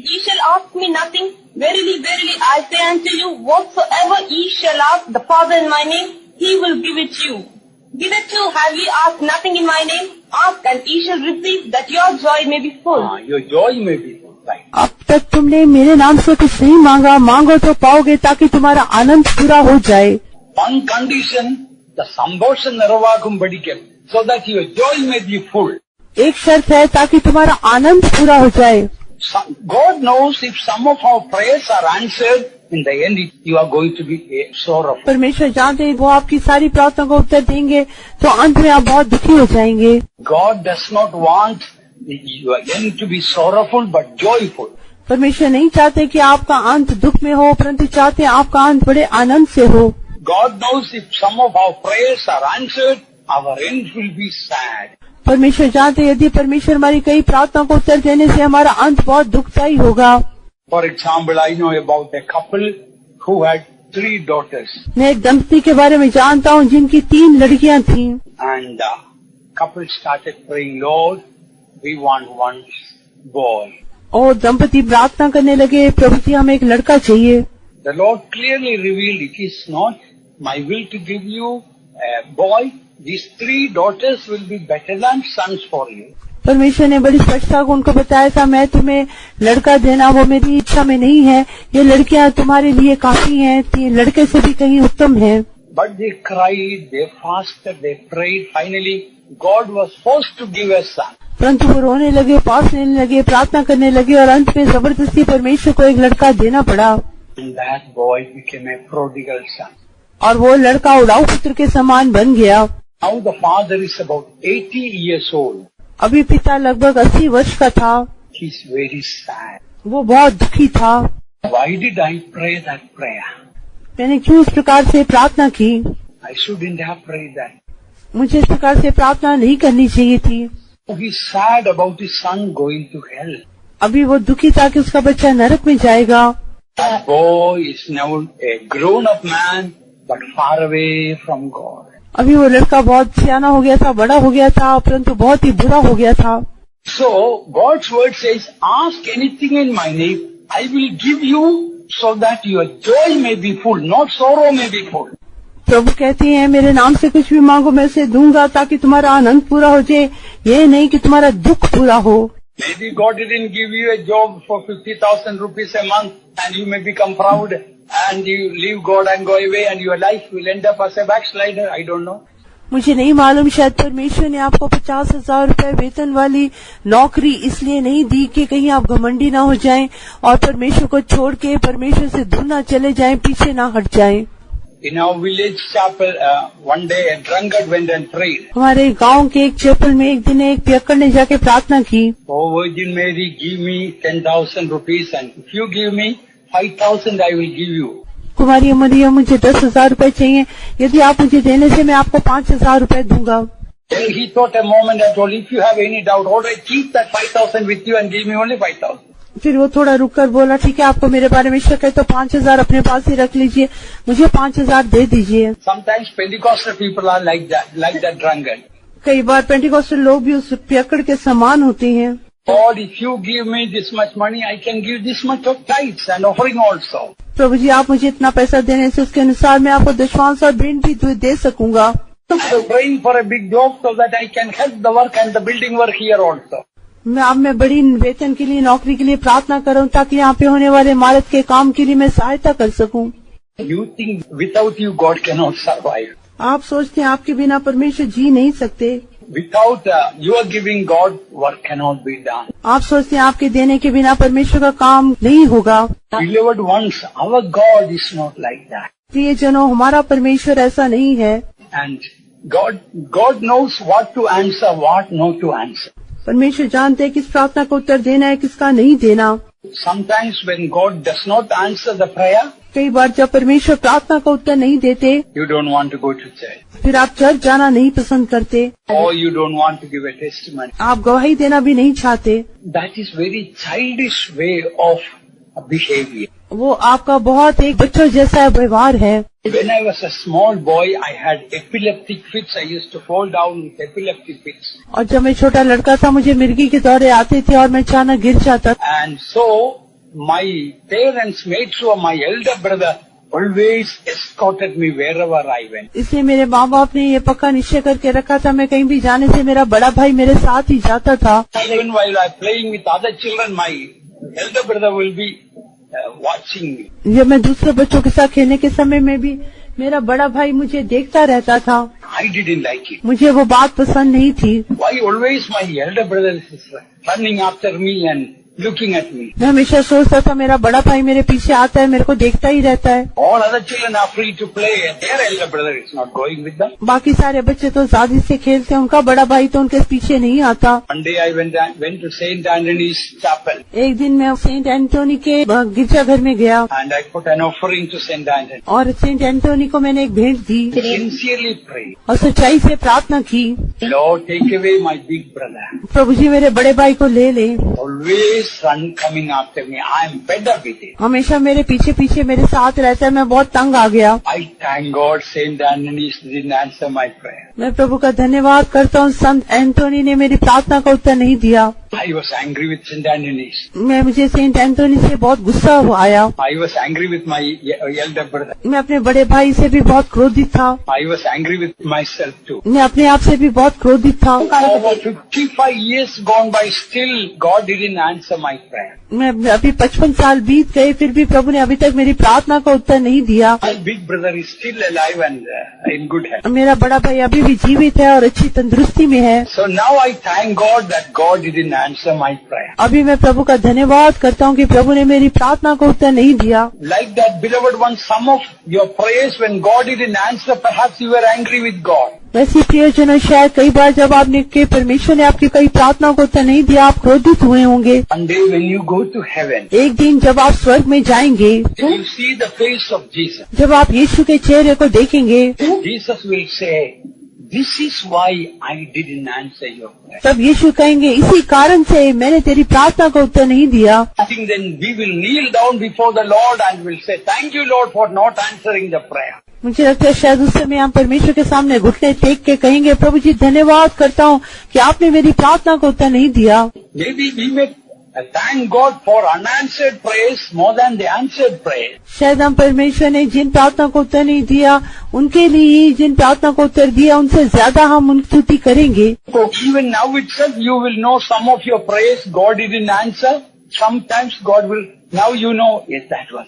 Ye shall ask me nothing. Verily, verily, I say unto you, whatsoever ye shall ask the Father in my name, He will give it you. Hitherto have ye asked nothing in my name? Ask and ye shall receive, that your joy may be full. Your joy may be full. Right. अब तक तुमने मेरे नाम से कुछ नहीं मांगा, मांगो तो पाओगे ताकि तुम्हारा आनंद पूरा हो जाए। One condition, the samboshan naravagum badikam, so that your joy may be full. एक शर्त है ताकि तुम्हारा आनंद पूरा हो जाए। God knows if some of our prayers are answered, in the end you are going to be sorrowful. परमेश्वर जानते हैं वो आपकी सारी प्रार्थना को उत्तर देंगे तो अंत में आप बहुत दुखी हो जाएंगे। God does not want your end to be sorrowful but joyful. परमेश्वर नहीं चाहते कि आपका अंत दुख में हो, परंतु चाहते हैं आपका अंत बड़े आनंद से हो। God knows if some of our prayers are answered, our end will be sad. परमेश्वर जानते हैं यदि परमेश्वर हमारी कई प्रार्थना को उत्तर देने से हमारा अंत बहुत दुखदायी होगा। For example, I know about a couple who had 3 daughters. मैं एक दंपति के बारे में जानता हूँ जिनकी 3 लड़कियाँ थीं। And couple started praying, Lord, we want one boy. और दंपति प्रार्थना करने लगे, प्रभु जी हमें एक लड़का चाहिए। The Lord clearly revealed it is not my will to give you a boy. These 3 daughters will be better than sons for you. परमेश्वर ने बड़ी स्पष्टता को उनको बताया था, मैं तुम्हें लड़का देना वो मेरी इच्छा में नहीं है, ये लड़कियां तुम्हारे लिए काफी हैं, ये लड़के से भी कहीं उत्तम हैं। But they cried, they fasted, they prayed. Finally, God was forced to give a son. परंतु वो रोने लगे, पास लेने लगे, प्रार्थना करने लगे और अंत में जबरदस्ती परमेश्वर को एक लड़का देना पड़ा। And that boy became a prodigal son. और वो लड़का उड़ाऊ पुत्र के समान बन गया। Now the father is about 80 years old. अभी पिता लगभग 80 वर्ष का था। He's very sad. वो बहुत दुखी था। Why did I pray that prayer? मैंने क्यों इस प्रकार से प्रार्थना की? I shouldn't have prayed that. मुझे इस प्रकार से प्रार्थना नहीं करनी चाहिए थी। He's sad about his son going to hell. अभी वो दुखी था कि उसका बच्चा नरक में जाएगा। That boy is now a grown-up man, but far away from God. अभी वो लड़का बहुत सियाना हो गया था, बड़ा हो गया था, परंतु बहुत ही बुरा हो गया था। So God's word says, ask anything in my name, I will give you so that your joy may be full, not sorrow may be full. प्रभु कहते हैं मेरे नाम से कुछ भी मांगो मैं उसे दूंगा ताकि तुम्हारा आनंद पूरा हो जाए, ये नहीं कि तुम्हारा दुख पूरा हो। Maybe God didn't give you a job for 50,000 rupees a month and you may become proud and you leave God and go away and your life will end up as a backslider. I don't know. मुझे नहीं मालूम, शायद परमेश्वर ने आपको 50,000 रुपए वेतन वाली नौकरी इसलिए नहीं दी कि कहीं आप घमंडी ना हो जाएं और परमेश्वर को छोड़ के परमेश्वर से दूर ना चले जाएं, पीछे ना हट जाएं। In our village chapel, one day a drunkard went and prayed. हमारे गांव के एक चैपल में एक दिन एक पियक्कड़ ने जाके प्रार्थना की। Oh Virgin Mary, give me 10,000 rupees and if you give me 5,000 I will give you. कुमारी मरियम मुझे 10,000 रुपए चाहिए, यदि आप मुझे देने से मैं आपको 5,000 रुपए दूंगा। Then he thought a moment and told, if you have any doubt, all right, keep that 5,000 with you and give me only 5,000. फिर वो थोड़ा रुककर बोला, ठीक है आपको मेरे बारे में शक है तो 5,000 अपने पास ही रख लीजिए, मुझे 5,000 दे दीजिए। Sometimes Pentecostal people are like that drunkard. कई बार पेंटिकॉस्टल लोग भी उस पियक्कड़ के समान होते हैं। God, if you give me this much money, I can give this much of tithes and offering also. प्रभु जी आप मुझे इतना पैसा देने से उसके अनुसार मैं आपको दशमांश और भेंट भी दे सकूंगा। I am praying for a big job so that I can help the work and the building work here also. मैं बड़ी वेतन के लिए नौकरी के लिए प्रार्थना कर रहा हूँ ताकि यहाँ पे होने वाले इमारत के काम के लिए मैं सहायता कर सकूँ। You think without you God cannot survive. आप सोचते हैं आपके बिना परमेश्वर जी नहीं सकते। Without your giving God, work cannot be done. आप सोचते हैं आपके देने के बिना परमेश्वर का काम नहीं होगा। Beloved ones, our God is not like that. प्रियजनों हमारा परमेश्वर ऐसा नहीं है। And God knows what to answer, what not to answer. परमेश्वर जानते हैं किस प्रार्थना को उत्तर देना है किसका नहीं देना। Sometimes when God does not answer the prayer, कई बार जब परमेश्वर प्रार्थना का उत्तर नहीं देते you don't want to go to church. फिर आप चर्च जाना नहीं पसंद करते Or you don't want to give a testimony. आप गवाही देना भी नहीं चाहते। That is very childish way of behavior. वो आपका बहुत एक बच्चों जैसा व्यवहार है। When I was a small boy, I had epileptic fits. I used to fall down with epileptic fits. और जब मैं छोटा लड़का था मुझे मिर्गी के दौरे आते थे और मैं अचानक गिर जाता था। And so my parents made sure my elder brother always escorted me wherever I went. इसलिए मेरे माँ बाप ने ये पक्का निश्चय करके रखा था मैं कहीं भी जाने से मेरा बड़ा भाई मेरे साथ ही जाता था। Even while I playing with other children, my elder brother will be watching me. जब मैं दूसरे बच्चों के साथ खेलने के समय में भी मेरा बड़ा भाई मुझे देखता रहता था। I didn't like it. मुझे वो बात पसंद नहीं थी। Why always my elder brother is running after me and looking at me. मैं हमेशा सोचता था मेरा बड़ा भाई मेरे पीछे आता है, मेरे को देखता ही रहता है। All other children are free to play and their elder brother is not going with them. बाकी सारे बच्चे तो आजादी से खेलते हैं, उनका बड़ा भाई तो उनके पीछे नहीं आता। One day I went to Saint Anthony's Chapel एक दिन मैं सेंट एंटोनी के गिरजाघर में गया and I put an offering to Saint Anthony. और सेंट एंटोनी को मैंने एक भेंट दी Sincerely prayed. और सच्चाई से प्रार्थना की, Lord, take away my big brother. प्रभु जी मेरे बड़े भाई को ले ले। Always coming after me. I am fed up with it. हमेशा मेरे पीछे पीछे मेरे साथ रहता है, मैं बहुत तंग आ गया। I thank God Saint Anthony didn't answer my prayer. मैं प्रभु का धन्यवाद करता हूँ संत एंटोनी ने मेरी प्रार्थना का उत्तर नहीं दिया। I was angry with St. Anthony's. मुझे सेंट एंथोनी से बहुत गुस्सा आया। I was angry with my elder brother. मैं अपने बड़े भाई से भी बहुत क्रोधित था। I was angry with myself too. मैं अपने आप से भी बहुत क्रोधित था। Over 55 years gone by, still God didn't answer my prayer. मैं अभी 55 साल बीत गए, फिर भी प्रभु ने अभी तक मेरी प्रार्थना का उत्तर नहीं दिया। My big brother is still alive and in good health. मेरा बड़ा भाई अभी भी जीवित है और अच्छी तंदुरुस्ती में है। So now I thank God that God didn't answer my prayer. अभी मैं प्रभु का धन्यवाद करता हूँ कि प्रभु ने मेरी प्रार्थना को उत्तर नहीं दिया। Like that, beloved one, some of your prayers when God didn't answer, perhaps you were angry with God. वैसे प्रियजनों, शायद कई बार जब आपने के परमेश्वर ने आपकी कई प्रार्थना को उत्तर नहीं दिया, आप क्रोधित हुए होंगे। One day when you go to heaven, एक दिन जब आप स्वर्ग में जाएंगे, you will see the face of Jesus. जब आप यीशु के चेहरे को देखेंगे, Jesus will say, this is why I didn't answer your prayer. तब यीशु कहेंगे, इसी कारण से मैंने तेरी प्रार्थना को उत्तर नहीं दिया। I think then we will kneel down before the Lord and will say, thank you Lord for not answering the prayer. मुझे लगता है शायद उस समय हम परमेश्वर के सामने घुटने टेक के कहेंगे, प्रभु जी धन्यवाद करता हूँ कि आपने मेरी प्रार्थना को उत्तर नहीं दिया। Maybe we may thank God for unanswered prayers more than the answered prayers. शायद हम परमेश्वर ने जिन प्रार्थना को उत्तर नहीं दिया, उनके लिए जिन प्रार्थना को उत्तर दिया, उनसे ज्यादा हम उनकी स्तुति करेंगे। So even now itself you will know some of your prayers God didn't answer. Sometimes God will, now you know, yes, that was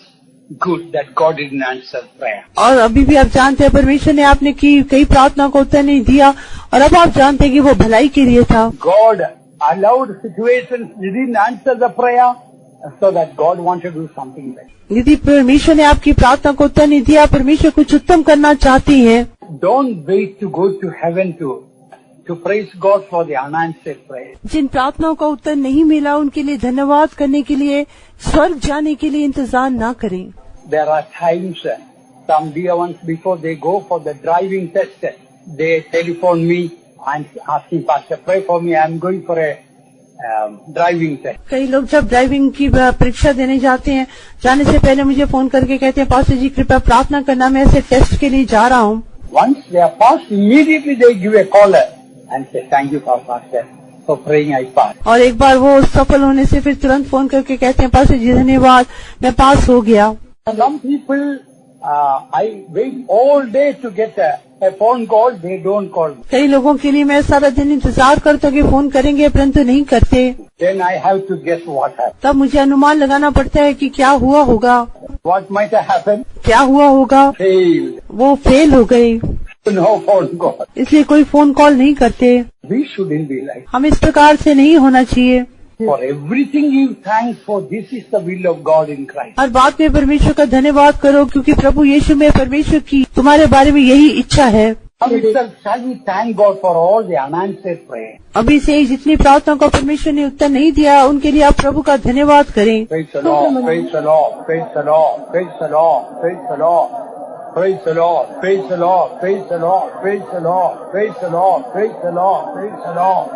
good that God didn't answer prayer. और अभी भी आप जानते हैं परमेश्वर ने आपने की कई प्रार्थना को उत्तर नहीं दिया, और अब आप जानते हैं कि वो भलाई के लिए था। God allowed situations, He didn't answer the prayer, so that God wanted to do something better. यदि परमेश्वर ने आपकी प्रार्थना को उत्तर नहीं दिया, परमेश्वर कुछ उत्तम करना चाहती है। Don't wait to go to heaven to praise God for the unanswered prayer. जिन प्रार्थनाओं का उत्तर नहीं मिला, उनके लिए धन्यवाद करने के लिए स्वर्ग जाने के लिए इंतजार ना करें। There are times, some dear ones before they go for the driving test, they telephone me and asking, Pastor, pray for me, I am going for a driving test. कई लोग जब ड्राइविंग की परीक्षा देने जाते हैं, जाने से पहले मुझे फोन करके कहते हैं, पास्टर जी कृपया प्रार्थना करना, मैं ऐसे टेस्ट के लिए जा रहा हूँ। Once they are passed, immediately they give a call and say, thank you, Pastor, for praying I passed. और एक बार वो सफल होने से फिर तुरंत फोन करके कहते हैं, पास्टर जी धन्यवाद, मैं पास हो गया। Some people, I wait all day to get a phone call, they don't call me. कई लोगों के लिए मैं सारा दिन इंतजार करता हूँ कि फोन करेंगे, परंतु नहीं करते। Then I have to guess what happened. तब मुझे अनुमान लगाना पड़ता है कि क्या हुआ होगा। What might have happened? क्या हुआ होगा? Failed. वो फेल हो गई, No phone call. इसलिए कोई फोन कॉल नहीं करते। We shouldn't be like. हम इस प्रकार से नहीं होना चाहिए। For everything give thanks, for this is the will of God in Christ. हर बात में परमेश्वर का धन्यवाद करो, क्योंकि प्रभु यीशु में परमेश्वर की तुम्हारे बारे में यही इच्छा है। Now itself, shall we thank God for all the unanswered prayers? अभी से ही जितनी प्रार्थना को परमेश्वर ने उत्तर नहीं दिया, उनके लिए आप प्रभु का धन्यवाद करें। Praise the Lord, praise the Lord, praise the Lord, praise the Lord, praise the Lord. Praise the Lord, praise the Lord, praise the Lord, praise the Lord, praise the Lord, praise the Lord, praise the Lord.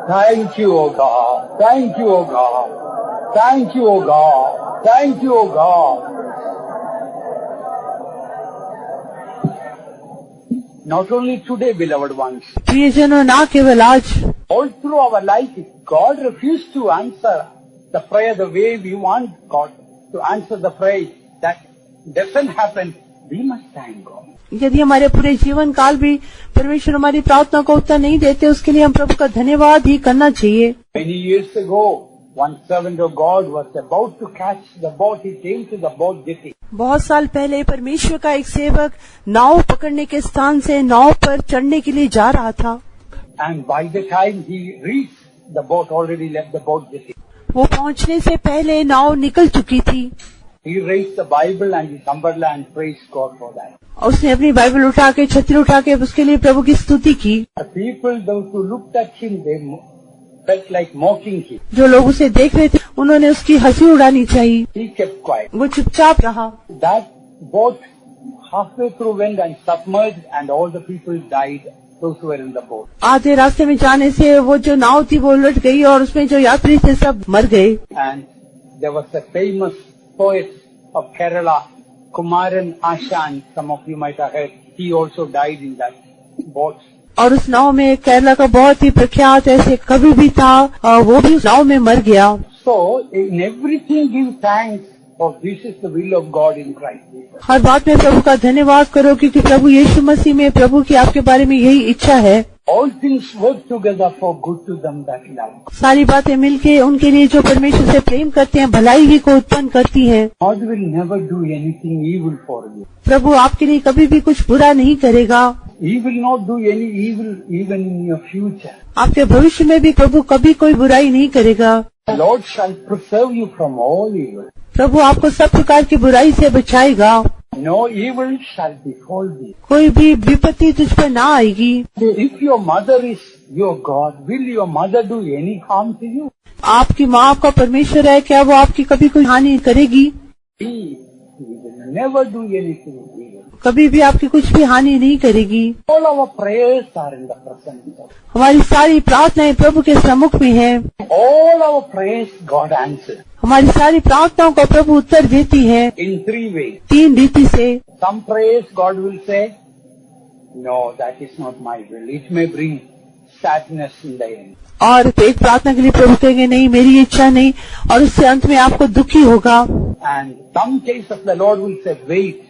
Thank you, O God. Thank you, O God. Thank you, O God. Thank you, O God. Not only today, beloved ones. प्रियजनों, ना केवल आज, All through our life, if God refused to answer the prayer the way we want God to answer the prayer, that doesn't happen. We must thank God. यदि हमारे पूरे जीवन काल भी परमेश्वर हमारी प्रार्थना को उत्तर नहीं देते, उसके लिए हम प्रभु का धन्यवाद ही करना चाहिए। Many years ago, one servant of God was about to catch the boat. He came to the boat jetty. बहुत साल पहले परमेश्वर का एक सेवक नाव पकड़ने के स्थान से नाव पर चढ़ने के लिए जा रहा था। And by the time he reached, the boat already left the boat jetty. वो पहुंचने से पहले नाव निकल चुकी थी। He raised the Bible and his umbrella and praised God for that. उसने अपनी बाइबल उठा के, छतरी उठा के उसके लिए प्रभु की स्तुति की। The people, those who looked at him, they felt like mocking him. जो लोग उसे देख रहे थे, उन्होंने उसकी हंसी उड़ानी चाहिए। He kept quiet. वो चुपचाप रहा। That boat halfway through went and submerged, and all the people died, those who were in the boat. आधे रास्ते में जाने से वो जो नाव थी वो उलट गई और उसमें जो यात्री थे सब मर गए। And there was a famous poet of Kerala, Kumaran Ashan, some of you might have heard, he also died in that boat. और उस नाव में केरला का बहुत ही प्रख्यात ऐसे कवि भी था, वो भी उस नाव में मर गया। So, in everything give thanks, for this is the will of God in Christ Jesus. हर बात में प्रभु का धन्यवाद करो, क्योंकि प्रभु यीशु मसीह में प्रभु की आपके बारे में यही इच्छा है। All things work together for good to them that love. सारी बातें मिलके उनके लिए जो परमेश्वर से प्रेम करते हैं भलाई ही को उत्पन्न करती हैं। God will never do anything evil for you. प्रभु आपके लिए कभी भी कुछ बुरा नहीं करेगा। He will not do any evil even in your future. आपके भविष्य में भी प्रभु कभी कोई बुराई नहीं करेगा। The Lord shall preserve you from all evil. प्रभु आपको सब प्रकार की बुराई से बचाएगा। No evil shall befall thee. कोई भी विपत्ति तुझ पर ना आएगी। If your mother is your God, will your mother do any harm to you? आपकी माँ आपका परमेश्वर है, क्या वो आपकी कभी कोई हानि करेगी? He will never do anything evil. कभी भी आपकी कुछ भी हानि नहीं करेगी। All our prayers are in the presence of. हमारी सारी प्रार्थनाएं प्रभु के सम्मुख में हैं। All our prayers God answers हमारी सारी प्रार्थनाओं का प्रभु उत्तर देती है in 3 ways. 3 रीति से। Some prayers God will say, no, that is not my will. It may bring sadness in the end. और एक प्रार्थना के लिए प्रभु कहेंगे नहीं मेरी इच्छा नहीं, और उससे अंत में आपको दुखी होगा। And some cases the Lord will say, wait,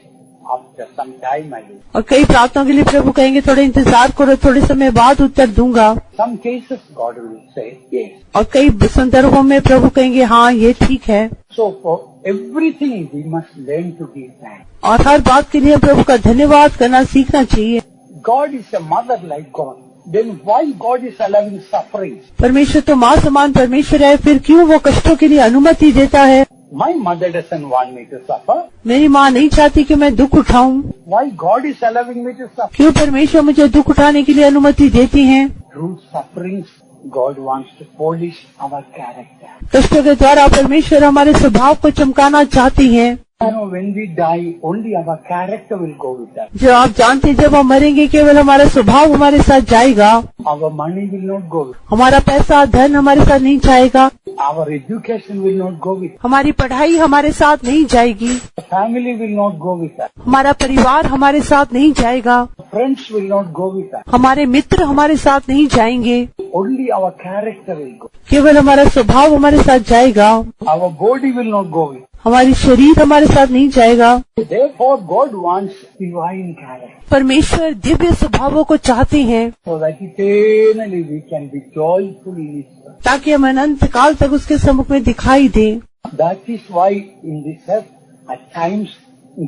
after some time I will. और कई प्रार्थनाओं के लिए प्रभु कहेंगे थोड़े इंतजार करो, थोड़े समय बाद उत्तर दूंगा। Some cases God will say, yes. और कई संदर्भों में प्रभु कहेंगे हाँ ये ठीक है। So for everything we must learn to give thanks. और हर बात के लिए प्रभु का धन्यवाद करना सीखना चाहिए। God is a mother like God. Then why God is allowing suffering? परमेश्वर तो माँ समान परमेश्वर है, फिर क्यों वो कष्टों के लिए अनुमति देता है? My mother doesn't want me to suffer. मेरी माँ नहीं चाहती कि मैं दुख उठाऊं। Why God is allowing me to suffer? क्यों परमेश्वर मुझे दुख उठाने के लिए अनुमति देती हैं? Through sufferings, God wants to polish our character. कष्टों के द्वारा परमेश्वर हमारे स्वभाव को चमकाना चाहती हैं। You know, when we die, only our character will go with us. जो आप जानते हैं जब हम मरेंगे केवल हमारा स्वभाव हमारे साथ जाएगा। Our money will not go with us. हमारा पैसा धन हमारे साथ नहीं जाएगा। Our education will not go with us. हमारी पढ़ाई हमारे साथ नहीं जाएगी। The family will not go with us. हमारा परिवार हमारे साथ नहीं जाएगा। Friends will not go with us. हमारे मित्र हमारे साथ नहीं जाएंगे। Only our character will go. केवल हमारा स्वभाव हमारे साथ जाएगा। Our body will not go with us. हमारी शरीर हमारे साथ नहीं जाएगा। Therefore, God wants divine character, परमेश्वर दिव्य स्वभावों को चाहते हैं so that eternally we can be joyful in His presence. ताकि हम अनंत काल तक उसके सम्मुख में दिखाई दें। That is why in this earth, at times,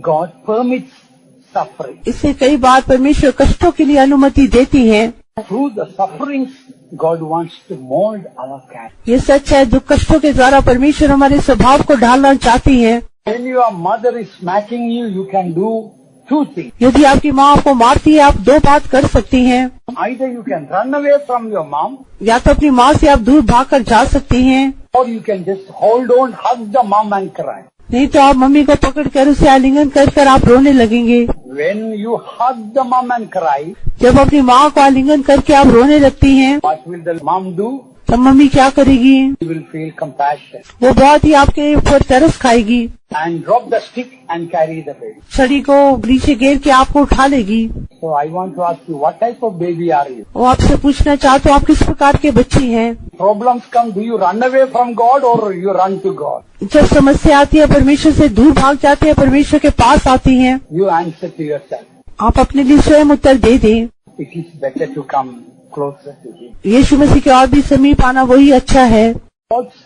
God permits suffering. इससे कई बार परमेश्वर कष्टों के लिए अनुमति देती है। Through the sufferings, God wants to mold our character. ये सच है, दुख कष्टों के द्वारा परमेश्वर हमारे स्वभाव को ढालना चाहती है। When your mother is smacking you, you can do 2 things. यदि आपकी माँ आपको मारती है आप 2 बात कर सकती हैं। Either you can run away from your mom, या तो अपनी माँ से आप दूर भाग कर जा सकती हैं, or you can just hold on, hug the mom and cry. नहीं तो आप मम्मी को पकड़कर उसे आलिंगन कर आप रोने लगेंगे। When you hug the mom and cry, जब अपनी माँ को आलिंगन करके आप रोने लगती हैं, what will the mom do? तब मम्मी क्या करेगी? She will feel compassion वो बहुत ही आपके ऊपर तरस खाएगी and drop the stick and carry the baby. छड़ी को नीचे गिर के आपको उठा लेगी। So I want to ask you, what type of baby are you? वो आपसे पूछना चाहते हो आप किस प्रकार के बच्चे हैं? Problems come, do you run away from God or you run to God? जब समस्या आती है परमेश्वर से दूर भाग जाते हैं, परमेश्वर के पास आती हैं। You answer to yourself. आप अपने लिए स्वयं उत्तर दे दें। It is better to come closer to Him. यीशु मसीह के और भी समीप आना वही अच्छा है। God's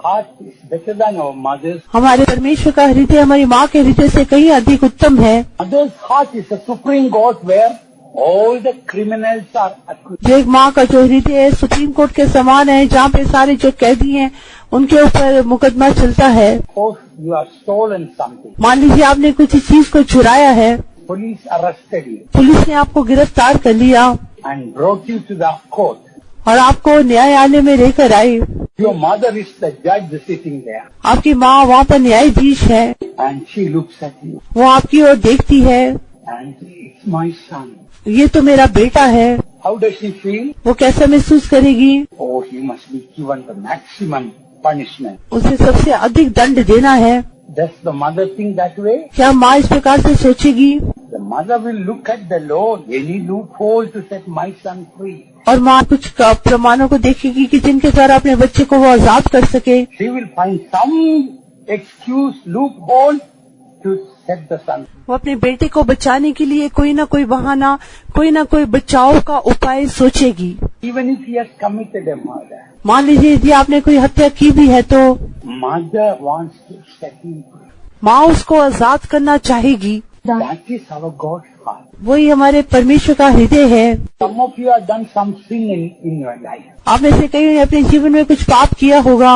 heart is better than our mother's. हमारे परमेश्वर का हृदय हमारी माँ के हृदय से कहीं अधिक उत्तम है। Mother's heart is a supreme court where all the criminals are accused. जो एक माँ का जो हृदय है सुप्रीम कोर्ट के समान है, जहाँ पे सारे जो कैदी हैं उनके ऊपर मुकदमा चलता है। Suppose you have stolen something. मान लीजिए आपने कुछ चीज को चुराया है, Police arrested you पुलिस ने आपको गिरफ्तार कर लिया and brought you to the court. और आपको न्यायालय में लेकर आई। Your mother is the judge sitting there आपकी माँ वहाँ पर न्यायाधीश है, and she looks at you वो आपकी ओर देखती है, and it's my son. ये तो मेरा बेटा है। How does she feel? वो कैसा महसूस करेगी? Oh, he must be given the maximum punishment. उसे सबसे अधिक दंड देना है। Does the mother think that way? क्या माँ इस प्रकार से सोचेगी? The mother will look at the law, any loophole to set my son free. और माँ कुछ प्रमाणों को देखेगी कि जिनके द्वारा अपने बच्चे को वो आजाद कर सके। She will find some excuse, loophole to set the son. वो अपने बेटे को बचाने के लिए कोई ना कोई बहाना, कोई ना कोई बचाव का उपाय सोचेगी। Even if he has committed a murder, मान लीजिए यदि आपने कोई हत्या की भी है तो mother wants to set him free. माँ उसको आजाद करना चाहेगी। That is our God's heart. वही हमारे परमेश्वर का हृदय है। Some of you have done some sin in your life. आप में से कई ने अपने जीवन में कुछ पाप किया होगा।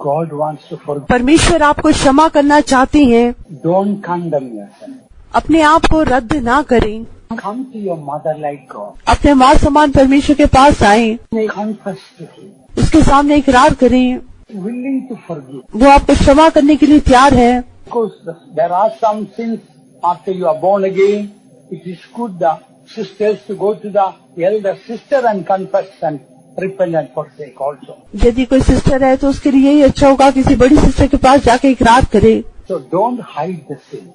God wants to forgive. परमेश्वर आपको क्षमा करना चाहते हैं। Don't condemn yourself. अपने आप को रद्द ना करें। Come to your mother like God. अपने माँ समान परमेश्वर के पास आएं। Confess to him. उसके सामने इकरार करें। Willing to forgive. वो आपको क्षमा करने के लिए तैयार है। Because there are some sins after you are born again. It is good the sisters to go to the elder sister and confess and repent and forsake also. यदि कोई सिस्टर है तो उसके लिए यही अच्छा होगा किसी बड़ी सिस्टर के पास जाके इकरार करे। So don't hide the sin.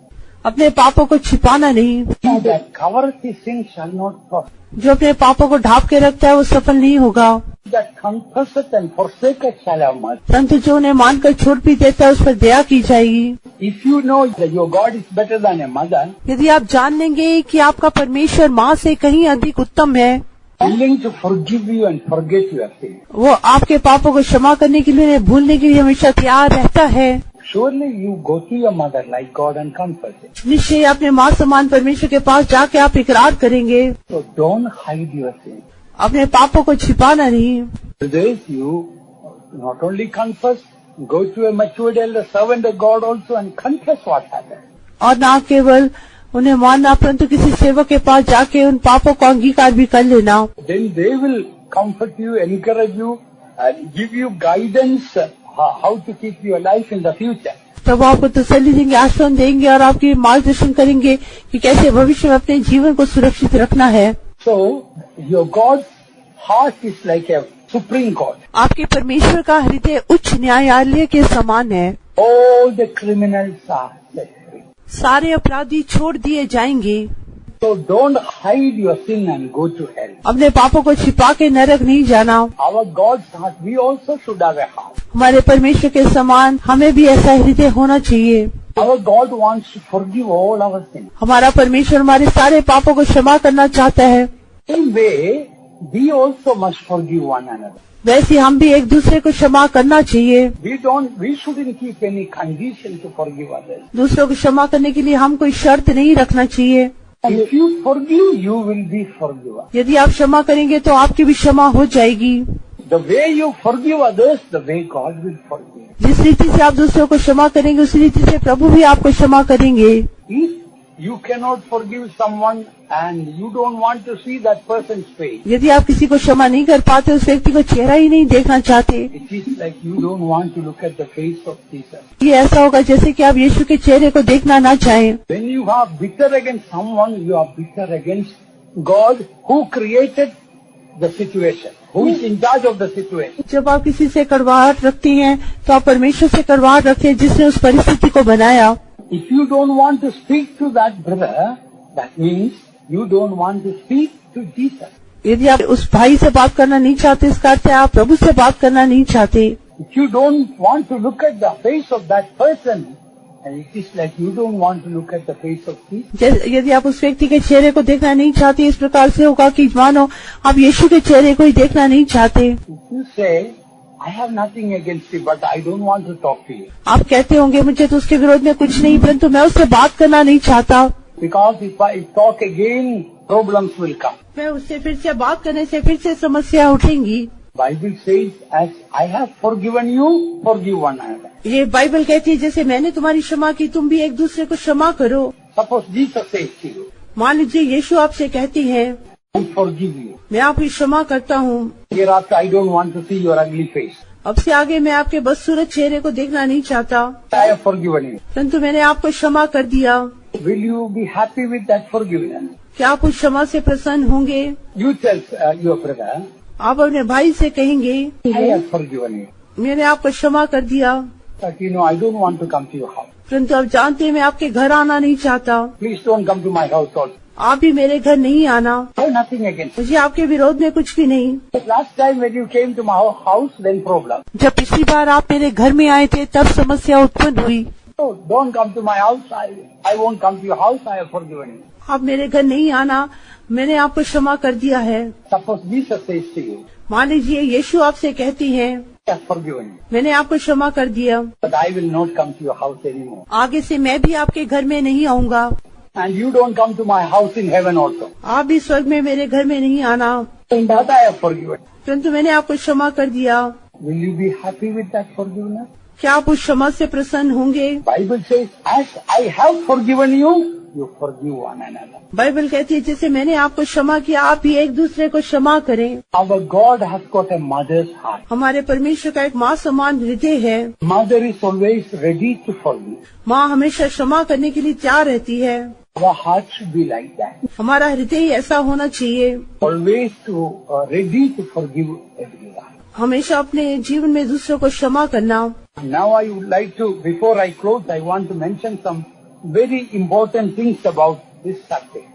अपने पापों को छिपाना नहीं। He that covereth his sin shall not prosper. जो अपने पापों को ढांप के रखता है वो सफल नहीं होगा। He that confesseth and forsaketh shall have mercy. परंतु जो उन्हें मानकर छोड़ भी देता है उस पर दया की जाएगी। If you know that your God is better than a mother, यदि आप जान लेंगे कि आपका परमेश्वर माँ से कहीं अधिक उत्तम है, willing to forgive you and forget your sin, वो आपके पापों को क्षमा करने के लिए, उन्हें भूलने के लिए हमेशा तैयार रहता है। surely you go to your mother like God and confess it. निश्चय अपने माँ समान परमेश्वर के पास जाके आप इकरार करेंगे। So don't hide your sin. अपने पापों को छिपाना नहीं। Today you not only confess, go to a matured elder servant of God also and confess what happened. और न केवल उन्हें मानना परंतु किसी सेवक के पास जाके उन पापों को अंगीकार भी कर लेना। Then they will comfort you, encourage you, and give you guidance how to keep your life in the future. तब वो आपको तसल्ली देंगे, आश्वासन देंगे और आपकी मार्गदर्शन करेंगे कि कैसे भविष्य में अपने जीवन को सुरक्षित रखना है। So your God's heart is like a supreme court. आपके परमेश्वर का हृदय उच्च न्यायालय के समान है। All the criminals are set free. सारे अपराधी छोड़ दिए जाएंगे। So don't hide your sin and go to hell. अपने पापों को छिपा के नरक नहीं जाना। Our God's heart, we also should have a heart. हमारे परमेश्वर के समान हमें भी ऐसा हृदय होना चाहिए। Our God wants to forgive all our sins. हमारा परमेश्वर हमारे सारे पापों को क्षमा करना चाहता है। In way, we also must forgive one another. वैसे हम भी एक दूसरे को क्षमा करना चाहिए। We shouldn't keep any condition to forgive others. दूसरों को क्षमा करने के लिए हम कोई शर्त नहीं रखना चाहिए। If you forgive, you will be forgiven. यदि आप क्षमा करेंगे तो आपकी भी क्षमा हो जाएगी। The way you forgive others, the way God will forgive. जिस रीति से आप दूसरों को क्षमा करेंगे उसी रीति से प्रभु भी आपको क्षमा करेंगे। If you cannot forgive someone and you don't want to see that person's face, यदि आप किसी को क्षमा नहीं कर पाते, उस व्यक्ति को चेहरा ही नहीं देखना चाहते, it is like you don't want to look at the face of Jesus. ये ऐसा होगा जैसे कि आप यीशु के चेहरे को देखना ना चाहें। When you are bitter against someone, you are bitter against God who created the situation, who is in charge of the situation. जब आप किसी से कड़वाहट रखती हैं तो आप परमेश्वर से कड़वाहट रखते हैं जिसने उस परिस्थिति को बनाया। If you don't want to speak to that brother, that means you don't want to speak to Jesus. यदि आप उस भाई से बात करना नहीं चाहते, इसका अर्थ है आप प्रभु से बात करना नहीं चाहते। If you don't want to look at the face of that person, and it is like you don't want to look at the face of Jesus. यदि आप उस व्यक्ति के चेहरे को देखना नहीं चाहते, इस प्रकार से होगा कि मानो आप यीशु के चेहरे को ही देखना नहीं चाहते। If you say, I have nothing against you, but I don't want to talk to you. आप कहते होंगे मुझे तो उसके विरोध में कुछ नहीं, परंतु मैं उससे बात करना नहीं चाहता। Because if I talk again, problems will come. मैं उससे फिर से बात करने से फिर से समस्या उठेंगी। Bible says, as I have forgiven you, forgive one another. ये बाइबल कहती है जैसे मैंने तुम्हारी क्षमा की, तुम भी एक दूसरे को क्षमा करो। Suppose Jesus says to you, मान लीजिए यीशु आपसे कहती है, I forgive you. मैं आपकी क्षमा करता हूँ। Hereafter, I don't want to see your ugly face. अब से आगे मैं आपके बदसूरत चेहरे को देखना नहीं चाहता, I have forgiven you. परंतु मैंने आपको क्षमा कर दिया। Will you be happy with that forgiveness? क्या आप उस क्षमा से प्रसन्न होंगे? You tell your brother, आप अपने भाई से कहेंगे, I have forgiven you. मैंने आपको क्षमा कर दिया, But I don't want to come to your house. परंतु आप जानते हैं मैं आपके घर आना नहीं चाहता। Please don't come to my house also. आप भी मेरे घर नहीं आना। I have nothing against मुझे आपके विरोध में कुछ भी नहीं। you. Last time when you came to my house, then problem. जब पिछली बार आप मेरे घर में आए थे तब समस्या उत्पन्न हुई। So don't come to my house. I won't come to your house. I have forgiven you. आप मेरे घर नहीं आना, मैंने आपको क्षमा कर दिया है। Suppose Jesus says to you, मान लीजिए यीशु आपसे कहती है I have forgiven you, मैंने आपको क्षमा कर दिया, but I will not come to your house anymore. आगे से मैं भी आपके घर में नहीं आऊंगा। And you don't come to my house in heaven also. आप भी स्वर्ग में मेरे घर में नहीं आना, But I have forgiven. परंतु मैंने आपको क्षमा कर दिया। Will you be happy with that forgiveness? क्या आप उस क्षमा से प्रसन्न होंगे? Bible says, as I have forgiven you, you forgive one another. Bible कहती है जैसे मैंने आपको क्षमा किया आप भी एक दूसरे को क्षमा करें। Our God has got a mother's heart. हमारे परमेश्वर का एक माँ समान हृदय है। Mother is always ready to forgive. माँ हमेशा क्षमा करने के लिए तैयार रहती है। Our heart should be like that. हमारा हृदय ऐसा होना चाहिए, Always to ready to forgive everyone. हमेशा अपने जीवन में दूसरों को क्षमा करना। Now I would like to, before I close, I want to mention some very important things about this subject.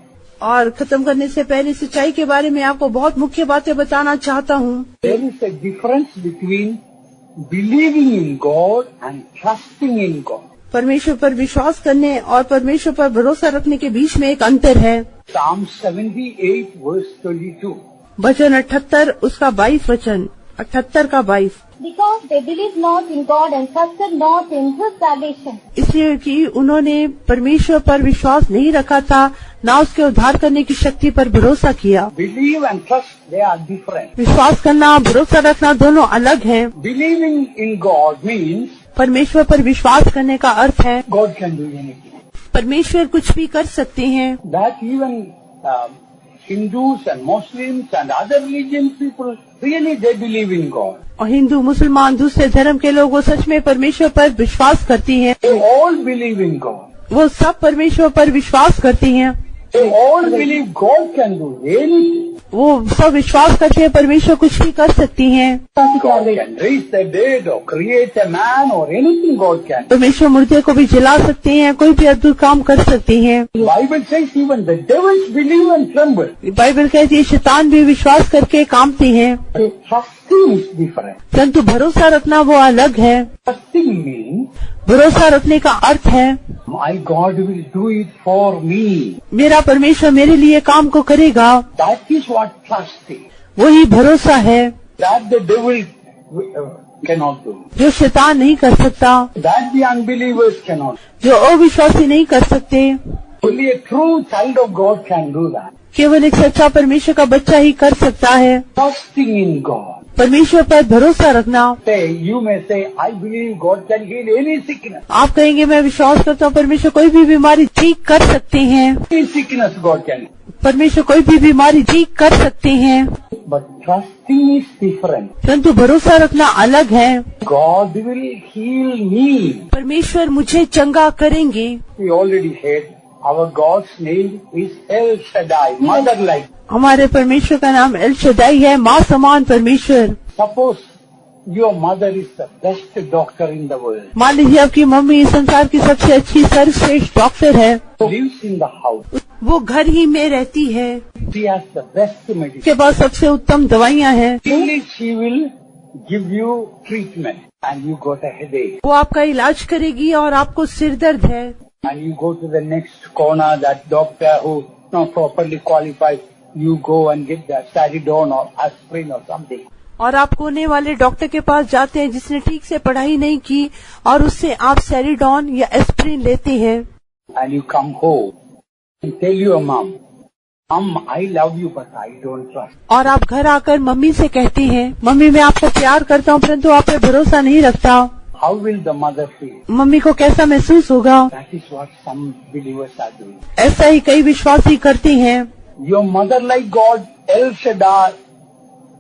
और खत्म करने से पहले सच्चाई के बारे में आपको बहुत मुख्य बातें बताना चाहता हूँ। There is a difference between believing in God and trusting in God. परमेश्वर पर विश्वास करने और परमेश्वर पर भरोसा रखने के बीच में एक अंतर है। Psalm 78 verse 22. वचन 78 उसका 22 वचन 78 का 22। Because they believed not in God and trusted not in His salvation. इसलिए कि उन्होंने परमेश्वर पर विश्वास नहीं रखा था, ना उसके उद्धार करने की शक्ति पर भरोसा किया। Believe and trust, they are different. विश्वास करना भरोसा रखना दोनों अलग हैं। Believing in God means परमेश्वर पर विश्वास करने का अर्थ है God can do anything. परमेश्वर कुछ भी कर सकते हैं। That even Hindus and Muslims and other religion people, really they believe in God. और हिंदू मुसलमान दूसरे धर्म के लोग वो सच में परमेश्वर पर विश्वास करती हैं। They all believe in God. वो सब परमेश्वर पर विश्वास करती हैं। They all believe God can do anything. वो सब विश्वास करते हैं परमेश्वर कुछ भी कर सकती हैं। God can raise the dead or create a man or anything God can. परमेश्वर मुर्दे को भी जला सकते हैं, कोई भी अद्भुत काम कर सकते हैं। Bible says even the devils believe and tremble. Bible कहती है शैतान भी विश्वास करके कांपते हैं। Trusting is different. परंतु भरोसा रखना वो अलग है। Trusting means भरोसा रखने का अर्थ है my God will do it for me. मेरा परमेश्वर मेरे लिए काम को करेगा। That is what trust is. वही भरोसा है That the devil cannot do. जो शैतान नहीं कर सकता, That the unbelievers cannot. जो अविश्वासी नहीं कर सकते। Only a true child of God can do that. केवल एक सच्चा परमेश्वर का बच्चा ही कर सकता है। Trusting in God. परमेश्वर पर भरोसा रखना। Say, you may say, I believe God can heal any sickness. आप कहेंगे मैं विश्वास करता हूँ परमेश्वर कोई भी बीमारी ठीक कर सकते हैं। Any sickness God can. परमेश्वर कोई भी बीमारी ठीक कर सकते हैं। But trusting is different. परंतु भरोसा रखना अलग है। God will heal me. परमेश्वर मुझे चंगा करेंगे। We already heard our God's name is El Shaddai, mother-like. हमारे परमेश्वर का नाम एल शदाई है, माँ समान परमेश्वर। Suppose your mother is the best doctor in the world. मान लीजिए आपकी मम्मी इस संसार की सबसे अच्छी सर्वश्रेष्ठ डॉक्टर है। Lives in the house. वो घर ही में रहती है, She has the best medicine. उसके पास सबसे उत्तम दवाइयाँ हैं। Only she will give you treatment and you got a headache. वो आपका इलाज करेगी और आपको सिर दर्द है। And you go to the next corner, that doctor who not properly qualified, you go and get the Saridon or aspirin or something. और आप कोने वाले डॉक्टर के पास जाते हैं जिसने ठीक से पढ़ाई नहीं की और उससे आप सेरिडॉन या एस्प्रिन लेते हैं। And you come home and tell your mom, Mom, I love you but I don't trust. और आप घर आकर मम्मी से कहते हैं मम्मी मैं आपको प्यार करता हूँ परंतु आप पे भरोसा नहीं रखता। How will the mother feel? Mummy को कैसा महसूस होगा? That is what some believers are doing. ऐसा ही कई विश्वासी करते हैं। Your mother like God, El Shaddai,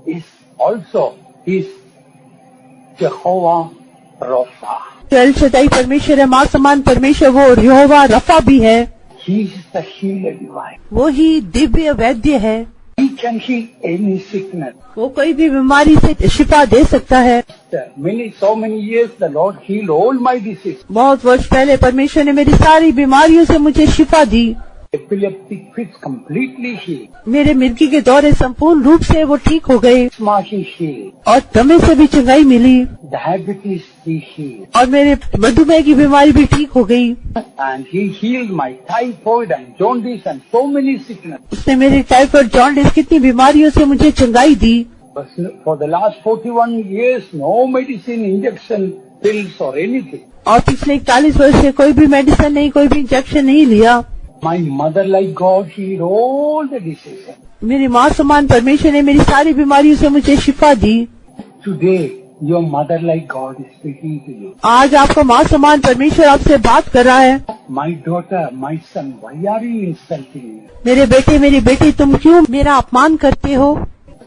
is also is Jehovah Rapha. जो एल शदाई परमेश्वर है, माँ समान परमेश्वर, वो यहोवा रफा भी है। He is the healer divine. वो ही दिव्य वैद्य है। He can heal any sickness. वो कोई भी बीमारी से शिफा दे सकता है। So many years the Lord healed all my diseases. बहुत वर्ष पहले परमेश्वर ने मेरी सारी बीमारियों से मुझे शिफा दी। Epileptic fits completely healed. मेरे मिर्गी के दौरे संपूर्ण रूप से वो ठीक हो गए Asthma he healed. और दमे से भी चंगाई मिली Diabetes he healed. और मेरे मधुमेह की बीमारी भी ठीक हो गई। And he healed my typhoid and jaundice and so many sicknesses. उसने मेरी टाइफाइड जॉन्डिस कितनी बीमारियों से मुझे चंगाई दी। But for the last 41 years, no medicine, injection, pills or anything. और पिछले 41 वर्ष से कोई भी मेडिसिन नहीं, कोई भी इंजेक्शन नहीं लिया। My mother, like God, healed all the diseases. मेरी माँ समान परमेश्वर ने मेरी सारी बीमारियों से मुझे शिफा दी। Today, your mother, like God, is speaking to you. आज आपका माँ समान परमेश्वर आपसे बात कर रहा है। My daughter, my son, why are you insulting me? मेरे बेटे, मेरी बेटी, तुम क्यों मेरा अपमान करते हो?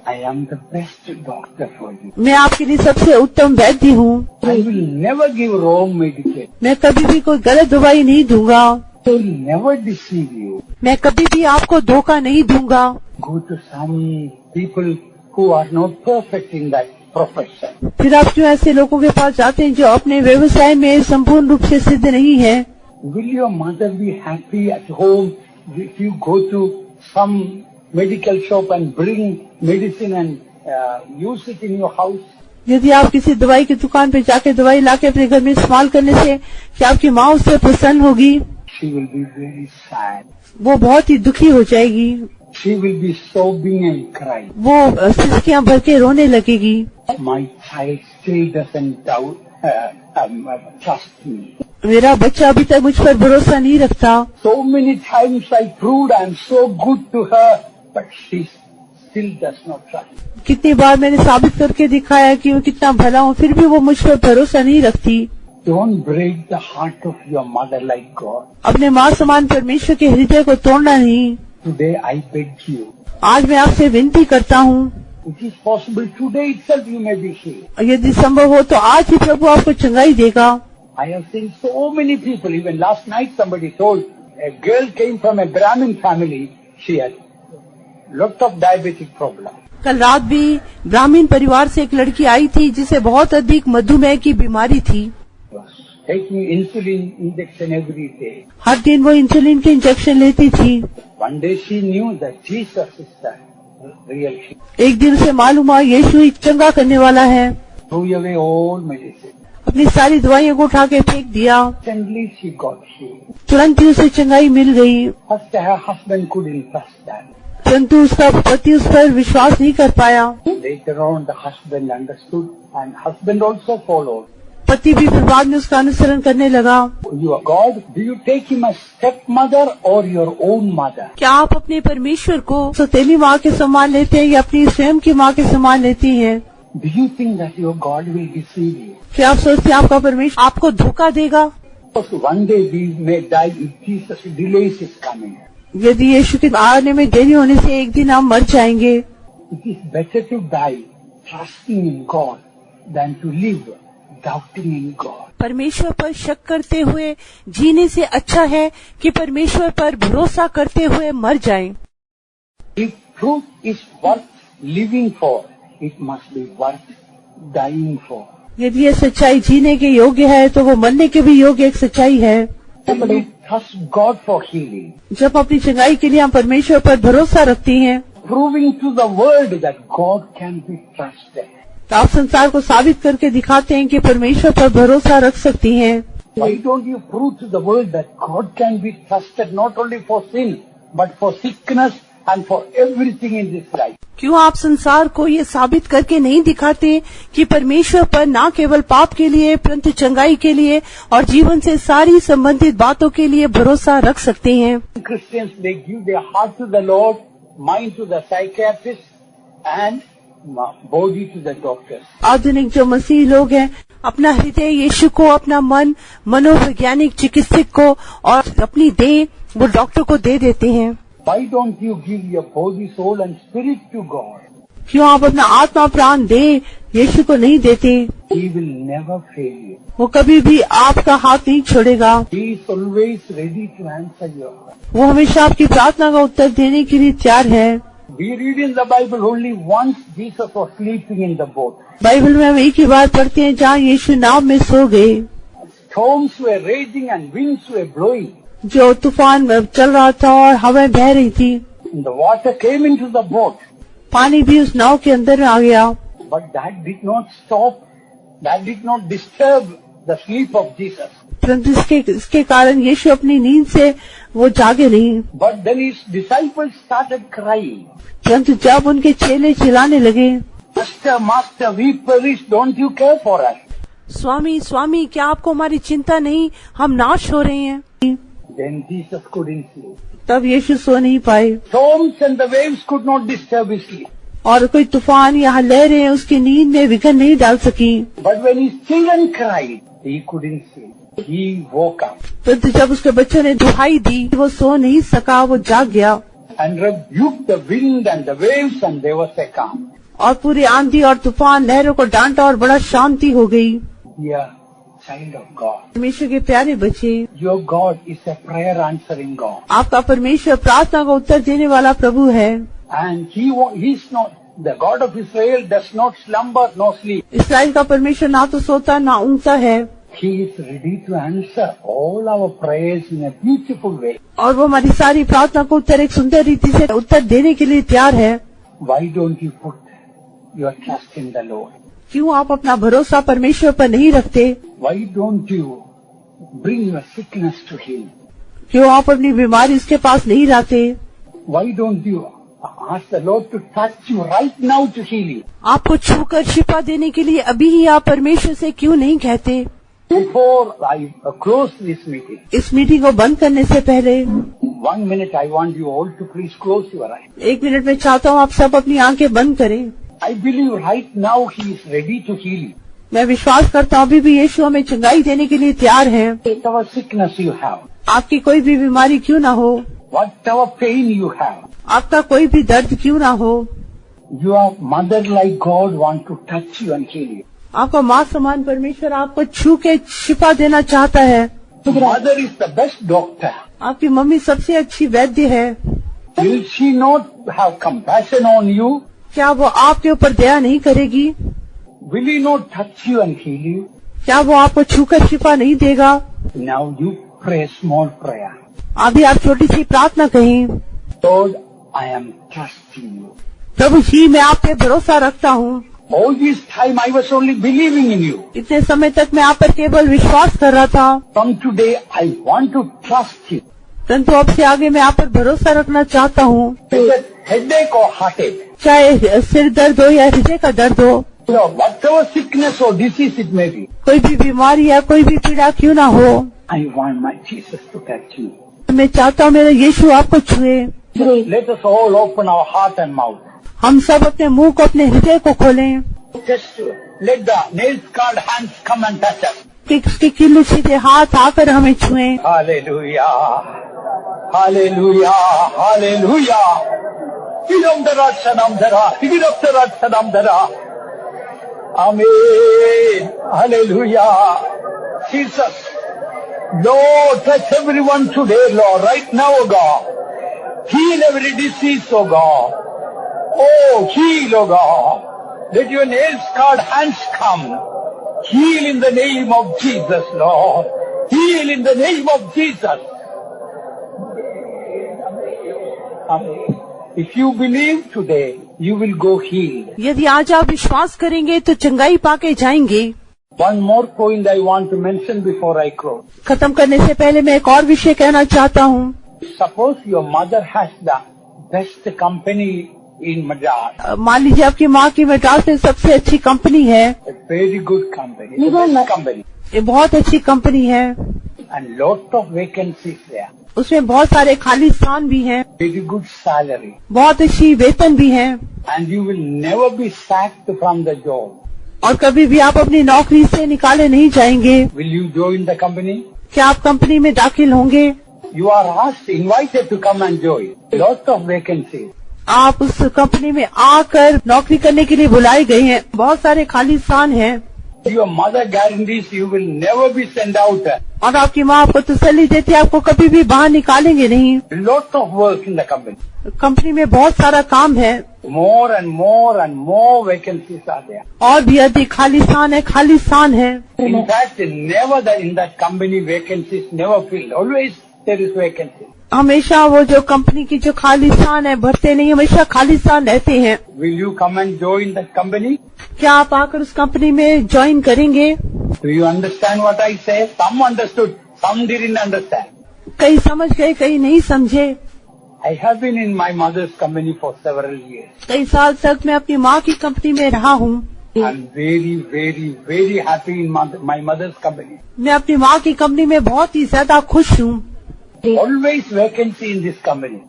I am the best doctor for you. मैं आपके लिए सबसे उत्तम वैद्य हूँ। I will never give wrong medication. मैं कभी भी कोई गलत दवाई नहीं दूंगा। I will never deceive you. मैं कभी भी आपको धोखा नहीं दूंगा। Go to some people who are not perfect in that profession. फिर आप क्यों ऐसे लोगों के पास जाते हैं जो अपने व्यवसाय में संपूर्ण रूप से सिद्ध नहीं है? Will your mother be happy at home if you go to some medical shop and bring medicine and use it in your house? यदि आप किसी दवाई की दुकान पे जाके दवाई लाके अपने घर में इस्तेमाल करने से क्या आपकी माँ उससे प्रसन्न होगी? She will be very sad. वो बहुत ही दुखी हो जाएगी। She will be sobbing and crying. वो सिसकियां भर के रोने लगेगी। My child still doesn't trust me. मेरा बच्चा अभी तक मुझ पर भरोसा नहीं रखता। So many times I proved I am so good to her, but she still does not trust. कितनी बार मैंने साबित करके दिखाया कि मैं कितना भला हूँ, फिर भी वो मुझ पर भरोसा नहीं रखती। Don't break the heart of your mother like God. अपने माँ समान परमेश्वर के हृदय को तोड़ना नहीं। Today I beg you. आज मैं आपसे विनती करता हूँ, It is possible today itself you may be healed. यदि संभव हो तो आज ही प्रभु आपको चंगाई देगा। I have seen so many people. Even last night somebody told a girl came from a Brahmin family. She had lot of diabetic problem. कल रात भी ब्राह्मण परिवार से एक लड़की आई थी जिसे बहुत अधिक मधुमेह की बीमारी थी। Was taking insulin injection every day. हर दिन वो इंसुलिन के इंजेक्शन लेती थी। One day she knew that Jesus is the real healer. एक दिन उसे मालूम हुआ यीशु एक चंगा करने वाला है। Threw away all medicine. अपनी सारी दवाइयों को उठा के फेंक दिया। Suddenly she got healed. तुरंत ही उसे चंगाई मिल गई। First her husband couldn't trust that. परंतु उसका पति उस पर विश्वास नहीं कर पाया। Later on the husband understood and husband also followed. पति भी फिर बाद में उसका अनुसरण करने लगा। Your God, do you take him as stepmother or your own mother? क्या आप अपने परमेश्वर को सौतेली माँ के समान लेते हैं या अपनी स्वयं की माँ के समान लेती हैं? Do you think that your God will deceive you? क्या आप सोचते हैं आपका परमेश्वर आपको धोखा देगा? Because one day we may die if Jesus delays his coming. यदि यीशु के आने में देरी होने से एक दिन हम मर जाएंगे। It is better to die trusting in God than to live doubting in God. परमेश्वर पर शक करते हुए जीने से अच्छा है कि परमेश्वर पर भरोसा करते हुए मर जाएं। If truth is worth living for, it must be worth dying for. यदि ये सच्चाई जीने के योग्य है तो वो मरने के भी योग्य एक सच्चाई है। Somebody trust God for healing, जब अपनी चंगाई के लिए हम परमेश्वर पर भरोसा रखती हैं, proving to the world that God can be trusted. तो आप संसार को साबित करके दिखाते हैं कि परमेश्वर पर भरोसा रख सकती हैं। Why don't you prove to the world that God can be trusted not only for sin, but for sickness and for everything in this life? क्यों आप संसार को ये साबित करके नहीं दिखाते कि परमेश्वर पर न केवल पाप के लिए परंतु चंगाई के लिए और जीवन से सारी संबंधित बातों के लिए भरोसा रख सकते हैं। Christians, they give their heart to the Lord, mind to the psychiatrist, and body to the doctors. आधुनिक जो मसीही लोग हैं अपना हृदय यीशु को, अपना मन मनोवैज्ञानिक चिकित्सक को और अपनी देह वो डॉक्टर को दे देते हैं। Why don't you give your body, soul and spirit to God? क्यों आप अपना आत्मा प्राण देह यीशु को नहीं देते? He will never fail you. वो कभी भी आपका हाथ नहीं छोड़ेगा। He is always ready to answer your prayer. वो हमेशा आपकी प्रार्थना का उत्तर देने के लिए तैयार है। We read in the Bible only once Jesus was sleeping in the boat. Bible में हम एक ही बार पढ़ते हैं जहाँ यीशु नाव में सो गए, Storms were raging and winds were blowing. जो तूफान चल रहा था और हवाएं बह रही थी, And the water came into the boat. पानी भी उस नाव के अंदर आ गया, But that did not stop, that did not disturb the sleep of Jesus. परंतु इसके कारण यीशु अपनी नींद से वो जागे नहीं। But then his disciples started crying. परंतु जब उनके चेले चिल्लाने लगे, Master, Master, we perish, don't you care for us? Swami Swami क्या आपको हमारी चिंता नहीं, हम नाश हो रहे हैं। Then Jesus couldn't sleep. तब यीशु सो नहीं पाए Storms and the waves could not disturb his sleep. और कोई तूफान या लहरें उसकी नींद में विघन नहीं डाल सकी। But when his children cried, he couldn't sleep. He woke up परंतु जब उसके बच्चों ने दुहाई दी, वो सो नहीं सका, वो जाग गया and rebuked the wind and the waves, and there was a calm. और पूरी आंधी और तूफान लहरों को डांटा और बड़ा शांति हो गई। Dear child of God, परमेश्वर के प्यारे बच्चे, your God is a prayer answering God. आपका परमेश्वर प्रार्थना का उत्तर देने वाला प्रभु है। And he's not, the God of Israel does not slumber nor sleep. इस्राएल का परमेश्वर ना तो सोता ना ऊँगता है, He is ready to answer all our prayers in a beautiful way. और वो हमारी सारी प्रार्थना को उत्तर एक सुंदर रीति से उत्तर देने के लिए तैयार है। Why don't you put your trust in the Lord? क्यों आप अपना भरोसा परमेश्वर पर नहीं रखते? Why don't you bring your sickness to Him? क्यों आप अपनी बीमारी उसके पास नहीं लाते? Why don't you ask the Lord to touch you right now to heal you? आपको छूकर शिफा देने के लिए अभी ही आप परमेश्वर से क्यों नहीं कहते? Before I close this meeting, इस मीटिंग को बंद करने से पहले 1 minute I want you all to please close your eyes. 1 minute में चाहता हूँ आप सब अपनी आंखें बंद करें। I believe right now He is ready to heal you. मैं विश्वास करता हूँ अभी भी यीशु हमें चंगाई देने के लिए तैयार है। Whatever sickness you have, आपकी कोई भी बीमारी क्यों ना हो, whatever pain you have, आपका कोई भी दर्द क्यों ना हो, your mother like God want to touch you and heal you. आपका माँ समान परमेश्वर आपको छू के शिफा देना चाहता है। Mother is the best doctor. आपकी मम्मी सबसे अच्छी वैद्य है। Will she not have compassion on you? क्या वो आपके ऊपर दया नहीं करेगी? Will He not touch you and heal you? क्या वो आपको छूकर शिफा नहीं देगा? Now you pray a small prayer. अभी आप छोटी सी प्रार्थना कहें, Lord, I am trusting you. प्रभु जी मैं आप पे भरोसा रखता हूँ। All this time I was only believing in you. इतने समय तक मैं आप पर केवल विश्वास कर रहा था, From today I want to trust you. परंतु अब से आगे मैं आप पर भरोसा रखना चाहता हूँ। Is it headache or heartache? चाहे सिर दर्द हो या हृदय का दर्द हो, No, whatever sickness or disease it may be, कोई भी बीमारी या कोई भी पीड़ा क्यों ना हो, I want my Jesus to touch you. मैं चाहता हूँ मेरा यीशु आपको छुए। Let us all open our heart and mouth. हम सब अपने मुंह को अपने हृदय को खोलें Just let the nail-scarred hands come and touch us. कि उसके किल्लू सीधे हाथ आकर हमें छुएं। Hallelujah. Hallelujah. Hallelujah. Idamdara Sanamdara. Idamdara Sanamdara. Amen. Hallelujah. Jesus. Lord, touch everyone today, Lord, right now, O God. Heal every disease, O God. Oh, heal, O God. Let your nail-scarred hands come. Heal in the name of Jesus, Lord. Heal in the name of Jesus. Amen. If you believe today, you will go healed. यदि आज आप विश्वास करेंगे तो चंगाई पाके जाएंगे। One more point I want to mention before I close. खत्म करने से पहले मैं एक और विषय कहना चाहता हूँ। Suppose your mother has the best company in Madras. मान लीजिए आपकी माँ की मद्रास में सबसे अच्छी कंपनी है, A very good company. It's the best company. ये बहुत अच्छी कंपनी है, And lot of vacancies there. उसमें बहुत सारे खाली स्थान भी हैं, Very good salary. बहुत अच्छी वेतन भी है, And you will never be sacked from the job. और कभी भी आप अपनी नौकरी से निकाले नहीं जाएंगे। Will you join the company? क्या आप कंपनी में दाखिल होंगे? You are asked, invited to come and join. Lot of vacancies. आप उस कंपनी में आकर नौकरी करने के लिए बुलाए गए हैं, बहुत सारे खाली स्थान हैं। Your mother guarantees you will never be sent out. और आपकी माँ आपको तसल्ली देती है, आपको कभी भी बाहर निकालेंगे नहीं। Lots of work in the company. Company में बहुत सारा काम है, More and more and more vacancies are there. और भी अधिक खालिस्तान है। In fact, never in that company vacancies never filled. Always there is vacancy. हमेशा वो जो कंपनी की जो खालिस्तान है भरते नहीं, हमेशा खालिस्तान रहते हैं। Will you come and join that company? क्या आप आकर उस कंपनी में ज्वाइन करेंगे? Do you understand what I say? Some understood, some didn't understand. कई समझ गए, कई नहीं समझे। I have been in my mother's company for several years. कई साल तक मैं अपनी माँ की कंपनी में रहा हूँ। I'm very, very, very happy in my mother's company. मैं अपनी माँ की कंपनी में बहुत ही ज्यादा खुश हूँ। Always vacancy in this company.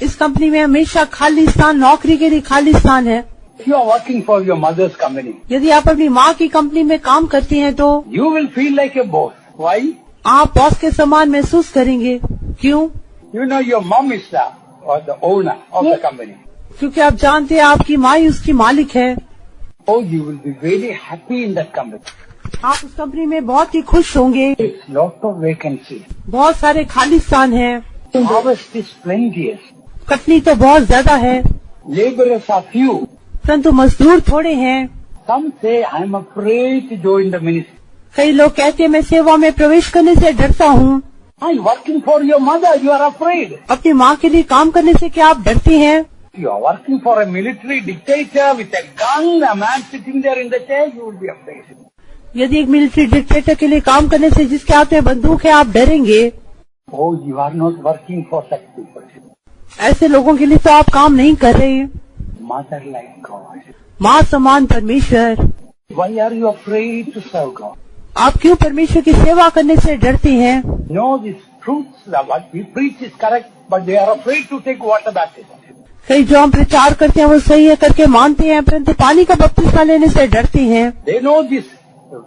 इस कंपनी में हमेशा खालिस्तान, नौकरी के लिए खालिस्तान है। If you are working for your mother's company, यदि आप अपनी माँ की कंपनी में काम करती हैं तो you will feel like a boss. Why? आप बॉस के समान महसूस करेंगे। क्यों? You know your mom is the owner of the company. क्योंकि आप जानते हैं आपकी माँ ही उसकी मालिक है। Oh, you will be very happy in that company. आप उस कंपनी में बहुत ही खुश होंगे। It's lot of vacancy. बहुत सारे खालिस्तान है, Harvest is plenteous. कटनी तो बहुत ज्यादा है, Laborers are few. परंतु मजदूर थोड़े हैं। Some say I'm afraid to join the ministry. कई लोग कहते हैं मैं सेवा में प्रवेश करने से डरता हूँ। I'm working for your mother. You are afraid. अपनी माँ के लिए काम करने से क्या आप डरती हैं? You are working for a military dictator with a gun, a man sitting there in the chair. You will be afraid. यदि एक मिलिट्री डिक्टेटर के लिए काम करने से जिसके हाथ में बंदूक है आप डरेंगे। Oh, you are not working for such people. ऐसे लोगों के लिए तो आप काम नहीं कर रहे। Mother like God. माँ समान परमेश्वर, Why are you afraid to serve God? आप क्यों परमेश्वर की सेवा करने से डरती हैं? No, these truths, what we preach is correct, but they are afraid to take water baptism. कई जो हम प्रचार करते हैं वो सही है करके मानते हैं, परंतु पानी का बपतिस्मा लेने से डरते हैं। They know this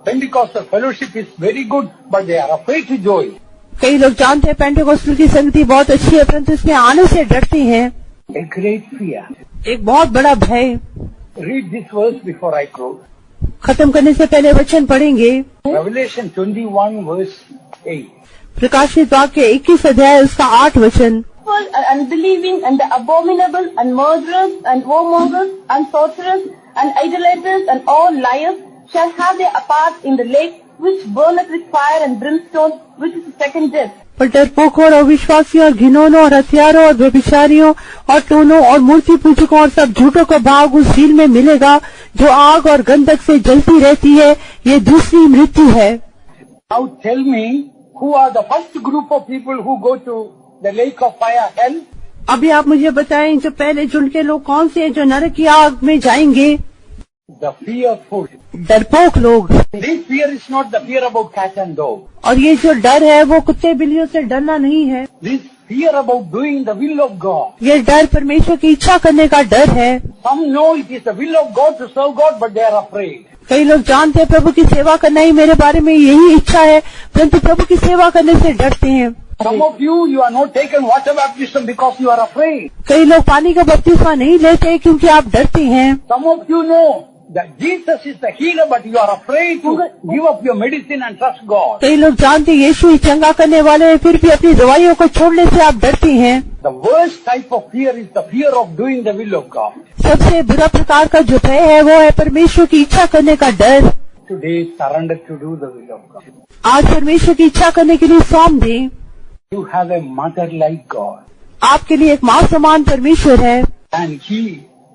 Pentecostal fellowship is very good, but they are afraid to join. कई लोग जानते हैं पेंटेकोस्टल की संगति बहुत अच्छी है, परंतु इसमें आने से डरते हैं। A great fear. एक बहुत बड़ा भय। Read this verse before I close. खत्म करने से पहले वचन पढ़ेंगे। Revelation 21 verse 8. प्रकाशित वाक्य 21 अध्याय उसका 8 वचन। And unbelieving and the abominable and murderers and whoremongers and sorcerers and idolaters and all liars shall have their part in the lake which burneth with fire and brimstone, which is the second death. पर डरपोकों और अविश्वासियों और घिनौनों और हत्यारों और व्यभिचारियों और टोनों और मूर्ति पूजकों और सब झूठों का भाग उस झील में मिलेगा जो आग और गंधक से जलती रहती है। ये दूसरी मृत्यु है। Now tell me, who are the first group of people who go to the lake of fire, hell? अभी आप मुझे बताएं जो पहले झुंड के लोग कौन से हैं जो नरक की आग में जाएंगे? The fearful. डरपोक लोग। This fear is not the fear about cat and dog. और ये जो डर है वो कुत्ते बिल्लियों से डरना नहीं है। This fear about doing the will of God. ये डर परमेश्वर की इच्छा करने का डर है। Some know it is the will of God to serve God, but they are afraid. कई लोग जानते हैं प्रभु की सेवा करना ही मेरे बारे में यही इच्छा है, परंतु प्रभु की सेवा करने से डरते हैं। Some of you are not taken water baptism because you are afraid. कई लोग पानी का बपतिस्मा नहीं लेते क्योंकि आप डरते हैं। Some of you know that Jesus is the healer, but you are afraid to give up your medicine and trust God. कई लोग जानते हैं यीशु ही चंगा करने वाले हैं, फिर भी अपनी दवाइयों को छोड़ने से आप डरते हैं। The worst type of fear is the fear of doing the will of God. सबसे बुरा प्रकार का जो भय है वो है परमेश्वर की इच्छा करने का डर। Today surrender to do the will of God. आज परमेश्वर की इच्छा करने के लिए सौंप दें। You have a mother like God, आपके लिए एक माँ समान परमेश्वर है and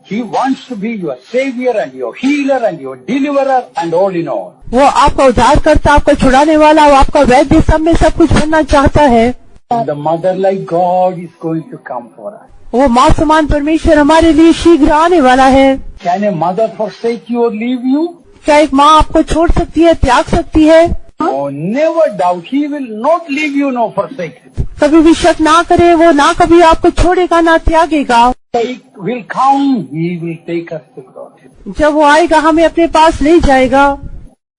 He wants to be your savior and your healer and your deliverer and all in all. वो आपका उद्धार करता, आपका छुड़ाने वाला, वो आपका वैद्य सब में सब कुछ बनना चाहता है। The mother like God is going to come for us. वो माँ समान परमेश्वर हमारे लिए शीघ्र आने वाला है। Can a mother forsake you or leave you? क्या एक माँ आपको छोड़ सकती है, त्याग सकती है? Oh, never doubt. He will not leave you nor forsake you. कभी भी शक ना करे, वो ना कभी आपको छोड़ेगा ना त्यागेगा। He will come. He will take us to God. जब वो आएगा हमें अपने पास ले जाएगा।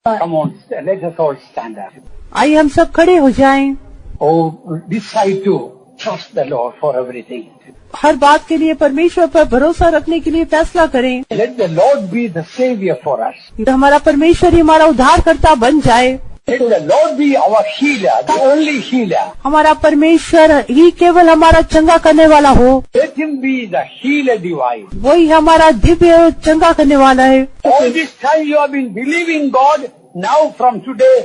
Come on, let us all stand up. आइए हम सब खड़े हो जाएं। Oh, this side too. trust the Lord for everything. हर बात के लिए परमेश्वर पर भरोसा रखने के लिए फैसला करें। Let the Lord be the Savior for us. हमारा परमेश्वर ही हमारा उद्धारकर्ता बन जाए। Let the Lord be our healer, the only healer. हमारा परमेश्वर ही केवल हमारा चंगा करने वाला हो। Let him be the healer divine. वही हमारा दिव्य चंगा करने वाला है। All this time you have been believing God, now from today,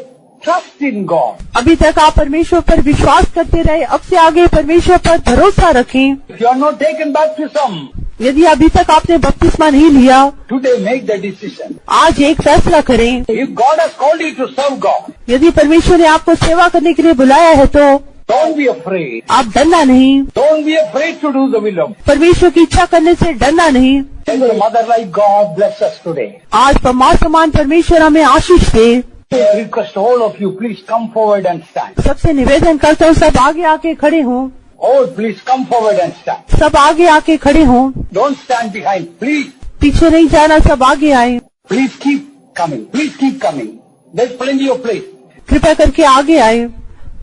trust in God. अभी तक आप परमेश्वर पर विश्वास करते रहे, अब से आगे परमेश्वर पर भरोसा रखें। If you are not taken baptism, यदि अभी तक आपने बपतिस्मा नहीं लिया, today make the decision. आज एक फैसला करें। If God has called you to serve God, यदि परमेश्वर ने आपको सेवा करने के लिए बुलाया है तो don't be afraid. आप डरना नहीं। Don't be afraid to do the will of God. परमेश्वर की इच्छा करने से डरना नहीं। Let the mother like God bless us today. आज मां समान परमेश्वर हमें आशीष दे। I request all of you, please come forward and stand. सबसे निवेदन करता हूँ सब आगे आके खड़े हों। Oh, please come forward and stand. सब आगे आके खड़े हों। Don't stand behind. Please, पीछे नहीं जाना, सब आगे आए। please keep coming. Please keep coming. There's plenty of place. कृपया करके आगे आए,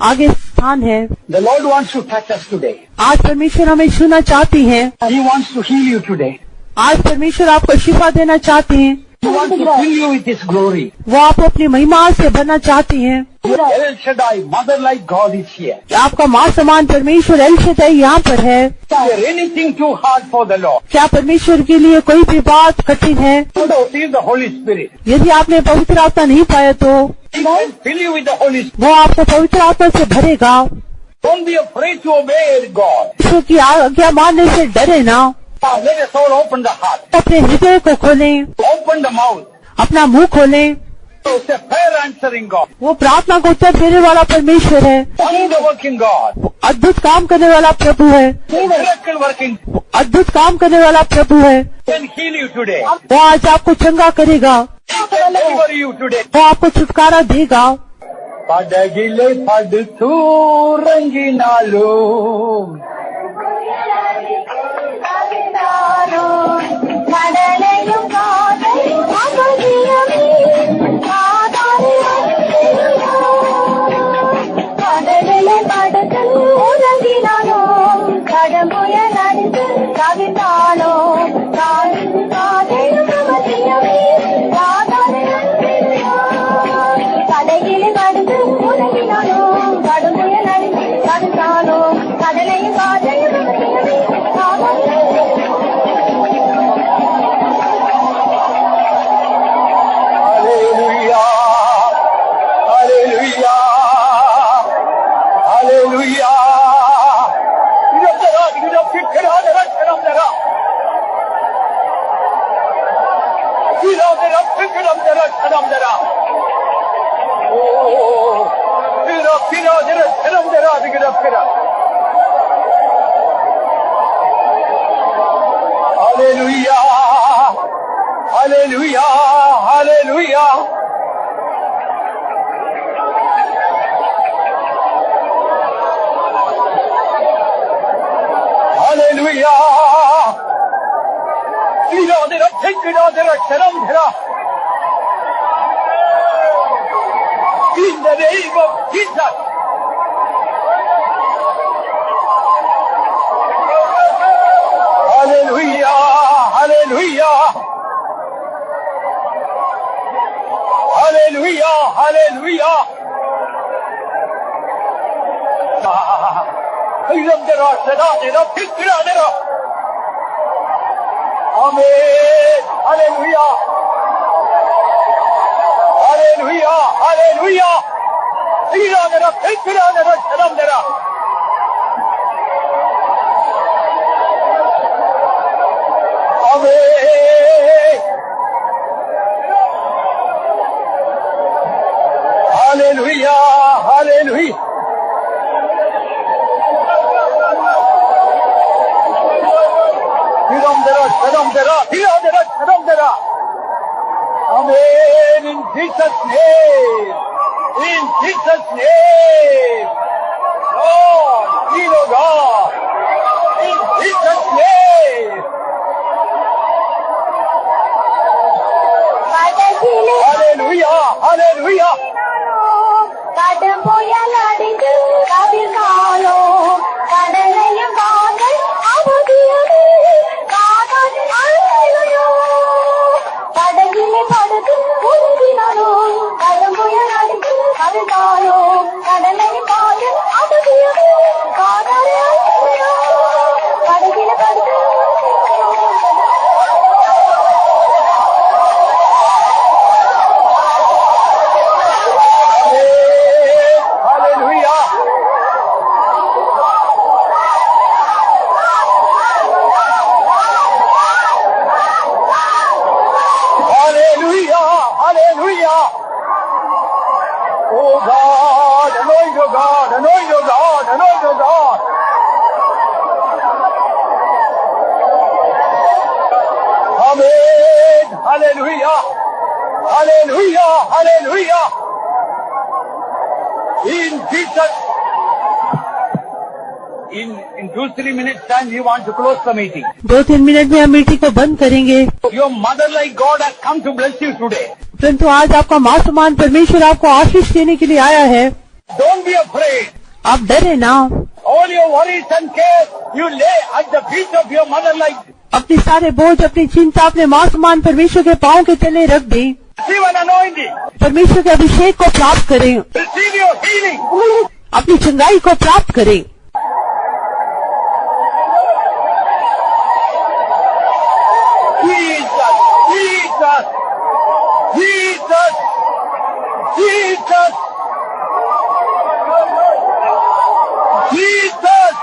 आगे स्थान है। The Lord wants to touch us today. आज परमेश्वर हमें छूना चाहती है। He wants to heal you today. आज परमेश्वर आपको शिफा देना चाहते हैं। He wants to fill you with His glory. वो आपको अपनी महिमा से भरना चाहती हैं। El Shaddai, mother like God is here. आपका माँ समान परमेश्वर एल शदाई यहाँ पर है। Is there anything too hard for the Lord? क्या परमेश्वर के लिए कोई भी बात कठिन है? Don't receive the Holy Spirit. यदि आपने पवित्र आत्मा नहीं पाया तो He can fill you with the Holy Spirit. वो आपको पवित्र आत्मा से भरेगा। Don't be afraid to obey God. ईश्वर की आज्ञा मानने से डरे ना। Let us all open the heart. अपने हृदय को खोलें, Open the mouth. अपना मुंह खोलें। It's a prayer answering God. वो प्रार्थना को उत्तर देने वाला परमेश्वर है। Wonder working God. वो अद्भुत काम करने वाला प्रभु है। Miracle working. वो अद्भुत काम करने वाला प्रभु है। Can heal you today. वो आज आपको चंगा करेगा। Can deliver you today. वो आपको छुटकारा देगा। Padagile paduthu ranginalu. Hallelujah, hallelujah, hallelujah. Hallelujah. In the name of Jesus. Hallelujah, hallelujah. Hallelujah, hallelujah. Amen. Hallelujah. Hallelujah. Hallelujah. Amen. Hallelujah. Hallelujah. Amen. In Jesus' name. In Jesus' name. Lord, heal, O God. In Jesus' name. Hallelujah. Hallelujah. கடல் புயல் அடித்து கவிழ்ந்தாலோ கடல் Hallelujah. Oh God, anoint your God, anoint your God, anoint your God. Amen. Hallelujah. Hallelujah. Hallelujah. In Jesus. In 2-3 minutes time we want to close the meeting. 2-3 minute में हम meeting को बंद करेंगे। Your mother like God has come to bless you today. परंतु आज आपका माँ समान परमेश्वर आपको आशीष देने के लिए आया है। Don't be afraid. आप डरे ना। All your worries and cares you lay at the feet of your mother like. अपने सारे बोझ, अपनी चिंता अपने माँ समान परमेश्वर के पाँव के तले रख दें। Receive an anointing. परमेश्वर के अभिषेक को प्राप्त करें। Receive your healing. अपनी चंगाई को प्राप्त करें। Jesus, Jesus, Jesus, Jesus, Jesus,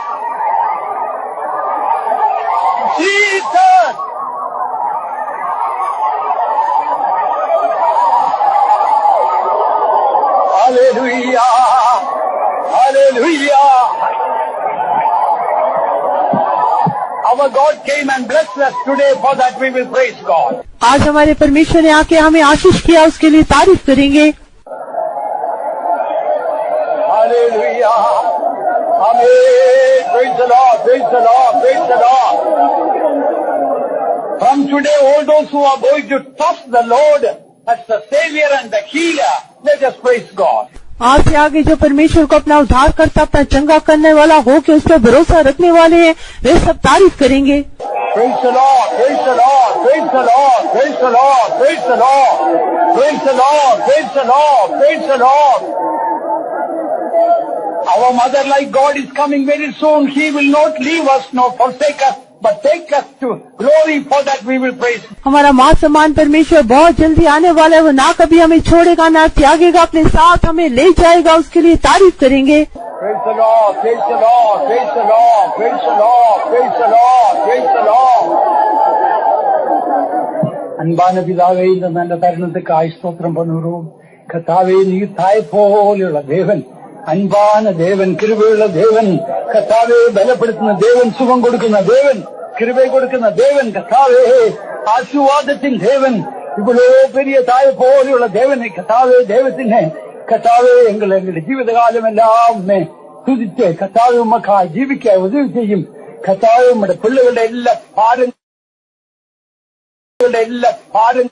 Jesus. Hallelujah, hallelujah. Our God came and blessed us today, for that we will praise God. आज हमारे परमेश्वर ने आके हमें आशीष किया, उसके लिए तारीफ करेंगे। Hallelujah. Amen. Praise the Lord, praise the Lord, praise the Lord. From today, all those who are going to trust the Lord as the Savior and the Healer, let us praise God. आज से आगे जो परमेश्वर को अपना उद्धार करता, अपना चंगा करने वाला हो के उस पर भरोसा रखने वाले हैं, वे सब तारीफ करेंगे। Praise the Lord, praise the Lord, praise the Lord, praise the Lord, praise the Lord, praise the Lord, praise the Lord, praise the Lord. Our mother like God is coming very soon. He will not leave us nor forsake us, but take us to glory, for that we will praise Him. हमारा माँ समान परमेश्वर बहुत जल्दी आने वाला है। वो ना कभी हमें छोड़ेगा, ना त्यागेगा, अपने साथ हमें ले जाएगा, उसके लिए तारीफ करेंगे। Praise the Lord, praise the Lord, praise the Lord, praise the Lord, praise the Lord, praise the Lord. അൻപാന പിതാവേ, ഇന്ന് നല്ല തരുണത്തിക്കായി സ്തോത്രം പണിറും. കർത്താവേ, നീ തായ പോലെയുള്ള ദേവൻ, അൻപാന ദേവൻ, കൃപയുള്ള ദേവൻ, കർത്താവെ ബലപ്പെടുത്തുന്ന ദേവൻ, സുഖം കൊടുക്കുന്ന ദേവൻ, കൃപ കൊടുക്കുന്ന ദേവൻ, കർത്താവേ ആശീർവാദത്തിൻ ദേവൻ, ഇவ்வளோ பெரிய தாய போലെയുള്ള ദേവനെ, കർത്താവേ ദൈവത്തിനെ, കർത്താവേ എങ്ങളുടെ ജീവിതകാലമെല്ലാം തുതിച്ച് കർത്താവ് ഉമ്മക്കായി ജീവിക്കാൻ ഉദവി ചെയ്യും. കർത്താവ് നമ്മുടെ പിള്ളേരുടെ എല്ലാ ഭാരങ്ങളുടെ എല്ലാ ഭാരം